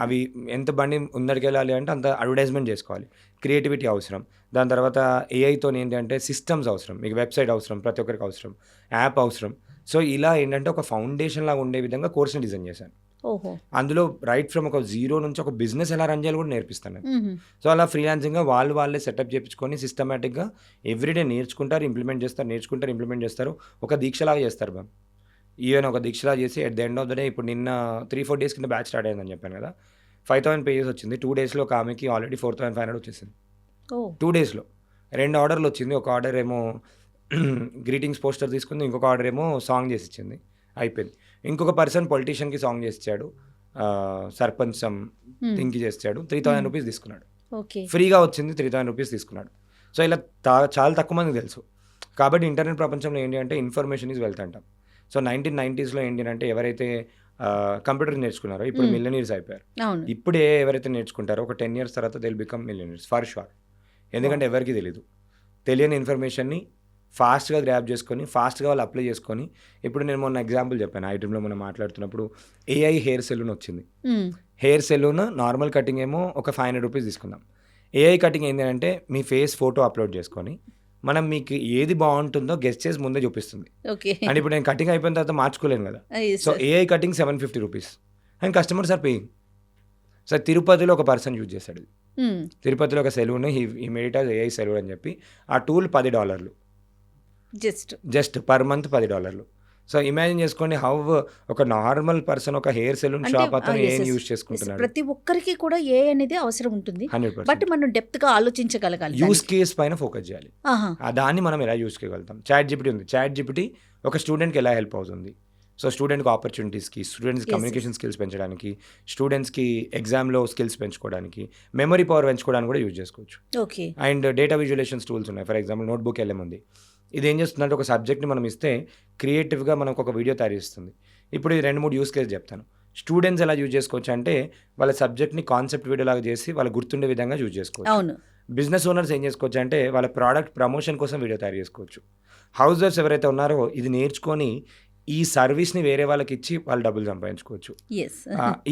అవి ఎంత బండి ముందరికి వెళ్ళాలి అంటే అంత అడ్వర్టైజ్మెంట్ చేసుకోవాలి, క్రియేటివిటీ అవసరం. దాని తర్వాత ఏఐతో ఏంటంటే సిస్టమ్స్ అవసరం, మీకు వెబ్సైట్ అవసరం, ప్రతి ఒక్కరికి అవసరం, యాప్ అవసరం. సో ఇలా ఏంటంటే ఒక ఫౌండేషన్ లాగా ఉండే విధంగా కోర్స్ని డిజైన్ చేశాను. అందులో రైట్ ఫ్రమ్ ఒక జీరో నుంచి ఒక బిజినెస్ ఎలా రన్ చేయాలి కూడా నేర్పిస్తాను. సో అలా ఫ్రీలాన్సింగ్గా వాళ్ళే సెటప్ చేయించుకొని సిస్టమేటిక్గా ఎవ్రీడే నేర్చుకుంటారు, ఇంప్లిమెంట్ చేస్తారు. ఒక దీక్షలాగా చేస్తారు మ్యామ్. ఈవెన్ ఒక దీక్షలా చేసి at the end of the day ఇప్పుడు నిన్న 3-4 days కింద బ్యాచ్ స్టార్ట్ అయిందని చెప్పాను కదా, 5,000 పేజెస్ వచ్చింది. 2 daysలో ఒక ఆమెకి ఆల్రెడీ 4,500 వచ్చేసింది. 2 daysలో 2 ఆర్డర్లు వచ్చింది. ఒక ఆర్డర్ ఏమో గ్రీటింగ్స్ పోస్టర్ తీసుకుంది, ఇంకొక ఆర్డర్ ఏమో సాంగ్ చేసి ఇచ్చింది, అయిపోయింది. ఇంకొక పర్సన్ పొలిటీషియన్కి సాంగ్ చేసి ఇచ్చాడు, సర్పంచ్ థింక్కి చేసాడు, 3,000 రూపీస్ తీసుకున్నాడు. ఫ్రీగా వచ్చింది, 3,000 రూపీస్ తీసుకున్నాడు. సో ఇలా చాలా తక్కువ మందికి తెలుసు. కాబట్టి ఇంటర్నెట్ ప్రపంచంలో ఏంటి అంటే ఇన్ఫర్మేషన్ ఈజ్ వెల్త్ అంటాం. సో 1990sలో ఏంటి అంటే ఎవరైతే కంప్యూటర్ నేర్చుకున్నారో ఇప్పుడు మిలియనీర్స్ అయిపోయారు. ఇప్పుడే ఎవరైతే నేర్చుకుంటారో ఒక 10 years తర్వాత they will become millionaires for sure. ఎందుకంటే ఎవరికి తెలియని ఇన్ఫర్మేషన్ని ఫాస్ట్గా గ్రాప్ చేసుకొని ఫాస్ట్గా వాళ్ళు అప్లై చేసుకొని. ఇప్పుడు నేను మొన్న ఎగ్జాంపుల్ చెప్పాను, ఐటెంలో మనం మాట్లాడుతున్నప్పుడు ఏఐ హెయిర్ సెలూన్ వచ్చింది. హెయిర్ సెలూన్ నార్మల్ కటింగ్ ఏమో ఒక 500 రూపీస్ తీసుకుందాం. ఏఐ కటింగ్ ఏంటి అంటే మీ ఫేస్ ఫోటో అప్లోడ్ చేసుకొని మనం మీకు ఏది బాగుంటుందో గెస్ట్ చేసి ముందే చూపిస్తుంది. అండ్ ఇప్పుడు నేను కటింగ్ అయిపోయిన తర్వాత మార్చుకోలేను కదా, so AI cutting 750 rupees and customers are paying. So తిరుపతిలో ఒక పర్సన్ యూజ్ చేశాడు, తిరుపతిలో ఒక సెలూన్, ఈ మేడ్ యాజ్ ఏఐ సెలూన్ అని చెప్పి. ఆ tool $10 just per month $10. So imagine చేసుకోండి హౌ ఒక నార్మల్ పర్సన్ ఒక హెయిర్ సెలూన్ షాప్ అతను ఏం యూజ్ చేసుకుంటున్నాడు. ప్రతి ఒక్కరికి కూడా ఏ అనేది అవసరం ఉంటుంది, 100%. బట్ మనం డెప్త్ గా ఆలోచించగలగాలి, యూస్ కేస్ పైన ఫోకస్ చేయాలి. దాన్ని మనం ఎలా యూజ్ చేయగలుగుతాం. చాట్ జీపీటీ ఉంది, చాట్ జీపీటీ ఒక స్టూడెంట్కి ఎలా హెల్ప్ అవుతుంది. సో స్టూడెంట్కి ఆపర్చునిటీస్కి, స్టూడెంట్స్కి కమ్యూనికేషన్ స్కిల్స్ పెంచడానికి, స్టూడెంట్స్కి ఎగ్జామ్లో స్కిల్స్ పెంచుకోవడానికి, మెమరీ పవర్ పెంచుకోవడానికి కూడా యూజ్ చేసుకోవచ్చు. అండ్ డేటా విజువలేషన్స్ టూల్స్ ఉన్నాయి. ఫర్ ఎగ్జాంపుల్ నోట్బుక్ LM ఉంది. ఇది ఏం చేస్తుందంటే ఒక సబ్జెక్ట్ని మనం ఇస్తే క్రియేటివ్గా మనకు ఒక వీడియో తయారు చేస్తుంది. ఇప్పుడు ఇది 2-3 యూస్ కేసు చెప్తాను. స్టూడెంట్స్ ఎలా యూజ్ చేసుకోవచ్చు అంటే వాళ్ళ సబ్జెక్ట్ని కాన్సెప్ట్ వీడియో లాగా చేసి వాళ్ళు గుర్తుండే విధంగా యూజ్ చేసుకోవచ్చు. బిజినెస్ ఓనర్స్ ఏం చేసుకోవచ్చు అంటే వాళ్ళ ప్రోడక్ట్ ప్రమోషన్ కోసం వీడియో తయారు చేసుకోవచ్చు. హౌస్ వైఫ్స్ ఎవరైతే ఉన్నారో ఇది నేర్చుకొని ఈ సర్వీస్ని వేరే వాళ్ళకి ఇచ్చి వాళ్ళు డబ్బులు సంపాదించుకోవచ్చు.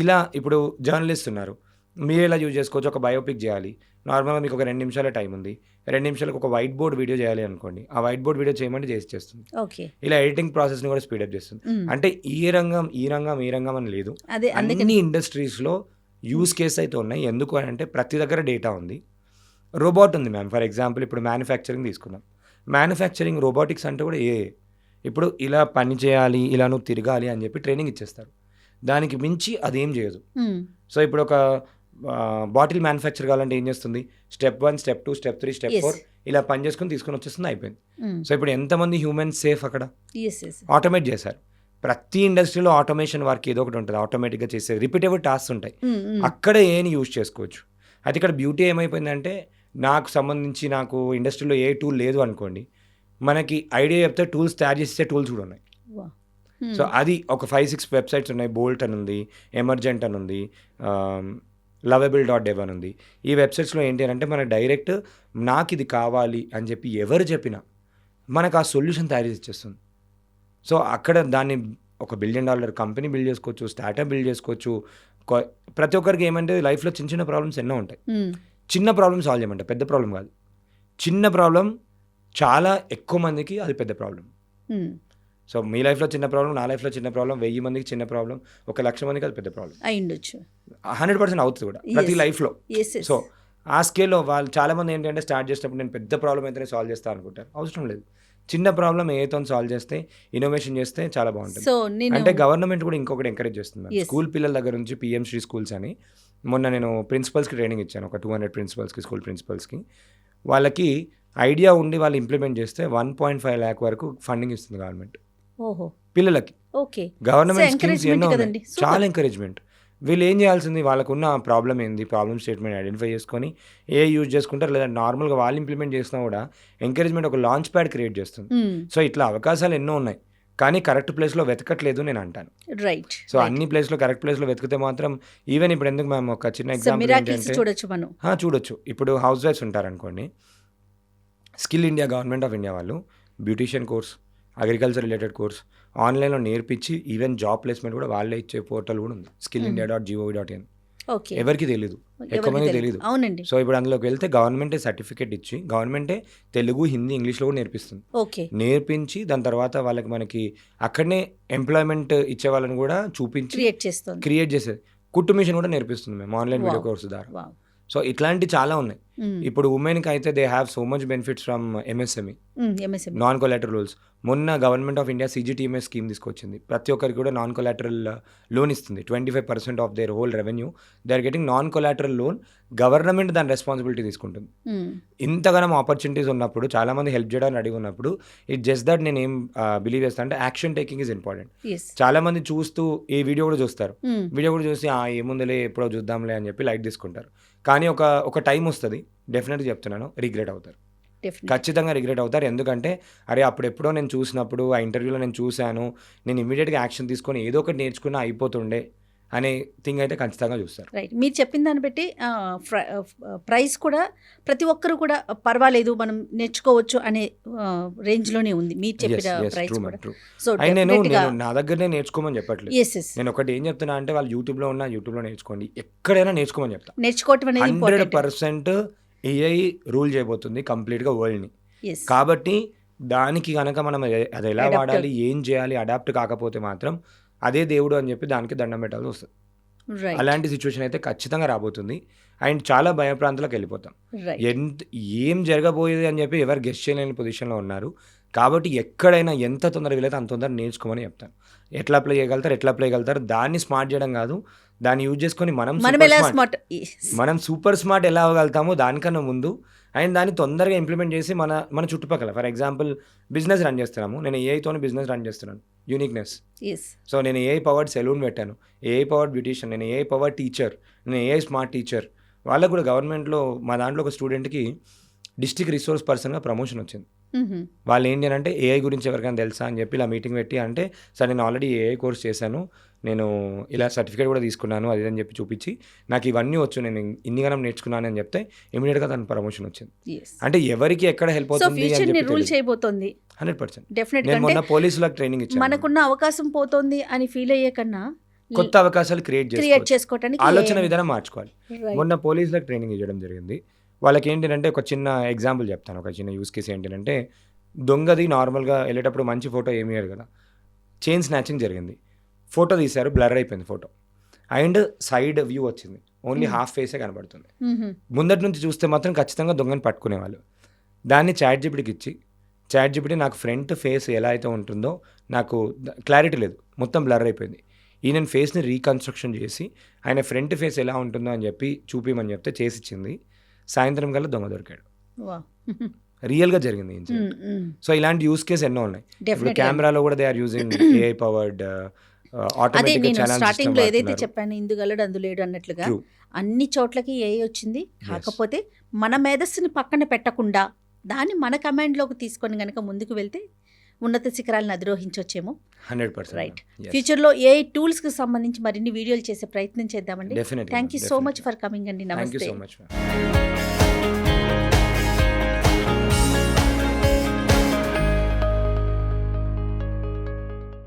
ఇలా ఇప్పుడు జర్నలిస్ట్ ఉన్నారు, మీరు ఎలా యూజ్ చేసుకోవచ్చు. ఒక బయోపిక్ చేయాలి, నార్మల్గా మీకు ఒక 2 నిమిషాల టైం ఉంది, 2 నిమిషాలకు ఒక వైట్ బోర్డ్ వీడియో చేయాలి అనుకోండి, ఆ వైట్ బోర్డ్ వీడియో చేయమంటే చేస్తుంది. ఇలా ఎడిటింగ్ ప్రాసెస్ని కూడా స్పీడప్ చేస్తుంది. అంటే ఈ రంగం అని లేదు, అన్ని ఇండస్ట్రీస్లో యూస్ కేస్ అయితే ఉన్నాయి. ఎందుకు అంటే ప్రతి దగ్గర డేటా ఉంది, రోబోట్ ఉంది మ్యామ్. ఫర్ ఎగ్జాంపుల్ ఇప్పుడు మ్యానుఫ్యాక్చరింగ్ తీసుకుందాం. మ్యానుఫ్యాక్చరింగ్ రోబోటిక్స్ అంటే కూడా ఇప్పుడు ఇలా పని చేయాలి, ఇలా నువ్వు తిరగాలి అని చెప్పి ట్రైనింగ్ ఇచ్చేస్తారు. దానికి మించి అదేం చేయదు. సో ఇప్పుడు ఒక బాటిల్ మ్యానుఫ్యాక్చర్ కావాలంటే ఏం చేస్తుంది? Step 1, step 2, step 3, step Yes. 4 ఇలా పని చేసుకొని తీసుకొని వచ్చేస్తుంది, అయిపోయింది. సో ఇప్పుడు ఎంతమంది హ్యూమన్స్ సేఫ్ అక్కడ? ఎస్ ఆటోమేట్ చేశారు. ప్రతి ఇండస్ట్రీలో ఆటోమేషన్ వర్క్ ఏదో ఒకటి ఉంటుంది, ఆటోమేటిక్గా చేసే రిపీటబుల్ టాస్క్ ఉంటాయి. అక్కడ ఏని యూజ్ చేసుకోవచ్చు. అయితే ఇక్కడ బ్యూటీ ఏమైపోయిందంటే, నాకు ఇండస్ట్రీలో ఏ టూల్ లేదు అనుకోండి, మనకి ఐడియా చెప్తే టూల్స్ తయారు చేసే టూల్స్ కూడా ఉన్నాయి. సో అది ఒక 5-6 వెబ్సైట్స్ ఉన్నాయి. బోల్ట్ అని ఉంది, ఎమర్జెంట్ అని ఉంది, lovable.dev అని ఉంది. ఈ వెబ్సైట్స్లో ఏంటి అంటే మనకు డైరెక్ట్ నాకు ఇది కావాలి అని చెప్పి ఎవరు చెప్పినా మనకు ఆ సొల్యూషన్ తయారు చేసి ఇచ్చేస్తుంది. సో అక్కడ దాన్ని ఒక $1 బిలియన్ కంపెనీ బిల్డ్ చేసుకోవచ్చు, స్టార్టప్ బిల్డ్ చేసుకోవచ్చు. ప్రతి ఒక్కరికి ఏమంటే లైఫ్లో చిన్న చిన్న ప్రాబ్లమ్స్ ఎన్నో ఉంటాయి. చిన్న ప్రాబ్లమ్ సాల్వ్ చేయమంటే పెద్ద ప్రాబ్లం కాదు, చిన్న ప్రాబ్లం చాలా ఎక్కువ మందికి అది పెద్ద ప్రాబ్లం. సో మీ లైఫ్లో చిన్న ప్రాబ్లం, నా లైఫ్లో చిన్న ప్రాబ్లం, 1000 మందికి చిన్న ప్రాబ్లం, 1,00,000 మందికి అది పెద్ద ప్రాబ్లం అయ్యుండొచ్చు. 100% అవుతుంది కూడా ప్రతి లైఫ్లో. సో ఆ స్కేల్లో వాళ్ళు చాలామంది ఏంటంటే స్టార్ట్ చేసినప్పుడు నేను పెద్ద ప్రాబ్లం అయితేనే సాల్వ్ చేస్తాను అనుకుంటారు. అవసరం లేదు, చిన్న ప్రాబ్లం ఏతో సాల్వ్ చేస్తే, ఇన్నోవేషన్ చేస్తే చాలా బాగుంటుంది. సో అంటే గవర్నమెంట్ కూడా ఇంకొకటి ఎంకరేజ్ చేస్తుంది. స్కూల్ పిల్లల దగ్గర నుంచి PM శ్రీ స్కూల్స్ అని మొన్న నేను ప్రిన్సిపల్స్కి ట్రైనింగ్ ఇచ్చాను, ఒక 200 ప్రిన్సిపల్స్కి, స్కూల్ ప్రిన్సిపల్స్కి. వాళ్ళకి ఐడియా ఉండి వాళ్ళు ఇంప్లిమెంట్ చేస్తే 1.5 lakh వరకు ఫండింగ్ ఇస్తుంది గవర్నమెంట్ పిల్లలకి. ఓకే, గవర్నమెంట్ స్కీమ్స్ ఎన్నో ఉన్నాయి, కదండి. చాలా ఎంకరేజ్మెంట్. వీళ్ళు ఏం చేయాల్సింది, వాళ్ళకున్న ప్రాబ్లం ఏంది, ప్రాబ్లమ్ స్టేట్మెంట్ ఐడెంటిఫై చేసుకొని యూజ్ చేసుకుంటారు, లేదా నార్మల్గా వాళ్ళు ఇంప్లిమెంట్ చేసినా కూడా ఎంకరేజ్మెంట్ ఒక లాంచ్ ప్యాడ్ క్రియేట్ చేస్తుంది. సో ఇట్లా అవకాశాలు ఎన్నో ఉన్నాయి, కానీ కరెక్ట్ ప్లేస్లో వెతకట్లేదు నేను అంటాను. రైట్. సో అన్ని ప్లేస్లో కరెక్ట్ ప్లేస్లో వెతికితే మాత్రం ఈవెన్ ఇప్పుడు ఎందుకు మేము ఒక చిన్న ఎగ్జాంపుల్ ఏంటంటే చూడొచ్చు. ఇప్పుడు హౌస్ వైఫ్స్ ఉంటారనుకోండి, skill India, government of India వాళ్ళు beautician course, agriculture related course ఆన్లైన్లో నేర్పించి ఈవెన్ జాబ్ ప్లేస్మెంట్ కూడా వాళ్ళే ఇచ్చే పోర్టల్ కూడా ఉంది, skillindia.gov.in. ఎవరికి తెలియదు, ఎక్కువ మంది తెలియదు. అవునండి. సో ఇప్పుడు అందులోకి వెళ్తే గవర్నమెంటే సర్టిఫికేట్ ఇచ్చి, గవర్నమెంటే తెలుగు, హిందీ, ఇంగ్లీష్లో కూడా నేర్పిస్తుంది. నేర్పించి దాని తర్వాత వాళ్ళకి మనకి అక్కడనే ఎంప్లాయ్మెంట్ ఇచ్చే వాళ్ళని కూడా చూపించి క్రియేట్ చేసేది. కుట్టు మిషన్ కూడా నేర్పిస్తుంది మేము ఆన్లైన్ వీడియో కోర్సు ద్వారా. సో ఇట్లాంటి చాలా ఉన్నాయి. ఇప్పుడు ఉమెన్కి అయితే they have so much benefits from MSME, non collateral loans. మొన్న government of India CGTMS scheme తీసుకొచ్చింది. ప్రతి ఒక్కరికి కూడా నాన్ కొలాటరల్ లోన్ ఇస్తుంది. 25% of their whole revenue they are getting non collateral loan. Government దాని రెస్పాన్సిబిలిటీ తీసుకుంటుంది. ఇంతగానం ఆపర్చునిటీస్ ఉన్నప్పుడు, చాలా మంది హెల్ప్ చేయడానికి రెడీ ఉన్నప్పుడు, ఇట్ జస్ట్ దట్ నేను ఏం బిలీవ్ చేస్తాను అంటే యాక్షన్ టేకింగ్ ఈజ్ ఇంపార్టెంట్. చాలా మంది చూస్తూ ఈ వీడియో కూడా చూస్తారు, వీడియో కూడా చూసి ఏముందులే ఎప్పుడో చూద్దాంలే అని చెప్పి లైట్ తీసుకుంటారు. కానీ ఒక టైం వస్తుంది, డెఫినెట్గా చెప్తున్నాను, రిగ్రెట్ అవుతారు, ఖచ్చితంగా రిగ్రెట్ అవుతారు. ఎందుకంటే అరే అప్పుడెప్పుడో నేను చూసినప్పుడు, ఆ ఇంటర్వ్యూలో నేను చూశాను, నేను ఇమీడియట్గా యాక్షన్ తీసుకొని ఏదో ఒకటి నేర్చుకున్నా అయిపోతుండే అనే థింగ్ అయితే ఖచ్చితంగా చూస్తారు. రైట్. మీరు చెప్పిన దాన్ని బట్టి ప్రైస్ కూడా ప్రతి ఒక్కరు కూడా పర్వాలేదు, మనం నేర్చుకోవచ్చు అనే రేంజ్లోనే ఉంది మీరు చెప్పిన ప్రైస్ కూడా. సో నేను నా దగ్గరనే నేర్చుకోమని చెప్పట్లేదు. నేను ఒకటి ఏం చెప్తున్నా అంటే, వాళ్ళు యూట్యూబ్లో నేర్చుకోండి, ఎక్కడైనా నేర్చుకోమని చెప్తా. నేర్చుకోవటం అనేది 100% AI రూల్ చేయబోతుంది కంప్లీట్గా వరల్డ్ని. కాబట్టి దానికి కనుక మనం అది ఎలా వాడాలి, ఏం చేయాలి, అడాప్ట్ కాకపోతే మాత్రం అదే దేవుడు అని చెప్పి దానికి దండం పెట్టాల్సి వస్తుంది. అలాంటి సిచ్యువేషన్ అయితే ఖచ్చితంగా రాబోతుంది. అండ్ చాలా భయప్రాంతాలకు వెళ్ళిపోతాం. ఏం జరగబోయేది అని చెప్పి ఎవరు గెస్ట్ చేయలేని పొజిషన్లో ఉన్నారు. కాబట్టి ఎక్కడైనా ఎంత తొందరగా వీలైతే అంత తొందరగా నేర్చుకోమని చెప్తాను. ఎట్లా అప్లై చేయగలుగుతారు, దాన్ని స్మార్ట్ చేయడం కాదు, దాన్ని యూజ్ చేసుకొని మనం సూపర్ స్మార్ట్ ఎలా అవ్వగలుగుతామో దానికన్నా ముందు, అండ్ దాన్ని తొందరగా ఇంప్లిమెంట్ చేసి మన చుట్టుపక్కల, ఫర్ ఎగ్జాంపుల్ బిజినెస్ రన్ చేస్తున్నాము, నేను ఏఐతోనే బిజినెస్ రన్ చేస్తున్నాను, యూనిక్నెస్. సో నేను AI పవర్డ్ సెలూన్ పెట్టాను, AI పవర్డ్ బ్యూటీషియన్, నేను AI పవర్డ్ టీచర్, నేను AI స్మార్ట్ టీచర్. వాళ్ళకు కూడా గవర్నమెంట్లో మా దాంట్లో ఒక స్టూడెంట్కి డిస్ట్రిక్ట్ రిసోర్స్ పర్సన్గా ప్రమోషన్ వచ్చింది. వాళ్ళు ఏంటి అని అంటే, AI గురించి ఎవరికైనా తెలుసా అని చెప్పి ఇలా మీటింగ్ పెట్టి అంటే, సార్ నేను ఆల్రెడీ AI కోర్స్ చేశాను, నేను ఇలా సర్టిఫికేట్ కూడా తీసుకున్నాను, అది అని చెప్పి చూపించి నాకు ఇవన్నీ వచ్చు, నేను ఇన్నిగానం నేర్చుకున్నాను అని చెప్తే ఇమీడియట్గా తన ప్రమోషన్ వచ్చింది. అంటే ఎవరికి ఎక్కడ హెల్ప్ అవుతుంది 100%. నేను మొన్న పోలీసులకు ట్రైనింగ్ ఇచ్చాను. మనకున్న అవకాశం పోతుంది అని ఫీల్ అయ్యే కన్నా కొత్త అవకాశాలు క్రియేట్ చేసుకోవడానికి ఆలోచన విధానం మార్చుకోవాలి. మొన్న పోలీసులకు ట్రైనింగ్ ఇవ్వడం జరిగింది. వాళ్ళకి ఏంటంటే ఒక చిన్న ఎగ్జాంపుల్ చెప్తాను, ఒక చిన్న యూస్ కేసు ఏంటంటే, దొంగది నార్మల్గా వెళ్ళేటప్పుడు మంచి ఫోటో ఏమి ఇయ్యరు కదా, చైన్ స్నాచింగ్ జరిగింది, ఫోటో తీశారు, బ్లర్ అయిపోయింది ఫోటో, అండ్ సైడ్ వ్యూ వచ్చింది, ఓన్లీ హాఫ్ ఫేసే కనబడుతుంది. ముందటి నుంచి చూస్తే మాత్రం ఖచ్చితంగా దొంగని పట్టుకునేవాళ్ళు. దాన్ని ChatGPTకి ఇచ్చి, ChatGPT నాకు ఫ్రంట్ ఫేస్ ఎలా అయితే ఉంటుందో నాకు క్లారిటీ లేదు, మొత్తం బ్లర్ అయిపోయింది, ఈయన ఫేస్ని రీకన్స్ట్రక్షన్ చేసి ఆయన ఫ్రంట్ ఫేస్ ఎలా ఉంటుందో అని చెప్పి చూపిమని చెప్తే చేసిచ్చింది. సాయంత్రం కల్లా దొంగ దొరికాడు. వావ్. రియల్గా జరిగింది ఇన్సిడెంట్. సో ఇలాంటి యూస్ కేసు ఎన్నో ఉన్నాయి. ఇప్పుడు Definitely. కెమెరాలో కూడా they are using AI powered అదే ఆటోమేటిక్ నేను ఛానల్ స్టార్టింగ్ లో ఏదైతే చెప్పాను ఇందుగలడు అందులేడు అన్నట్లుగా True. అన్ని చోట్లకి ఏ వచ్చింది. కాకపోతే మన మేధస్సుని పక్కన పెట్టకుండా దాన్ని మన కమాండ్లోకి తీసుకొని గనక ముందుకు వెళ్తే ఉన్నత శిఖరాలను అధిరోహించవచ్చేమో. 100%. రైట్. ఫ్యూచర్లో ఏ టూల్స్కి సంబంధించి మరిన్ని వీడియోలు చేసే ప్రయత్నం చేద్దామండి. Definitely, thank you so definitely. Much for coming అండి. Thank you నమస్తే. so much, ma'am.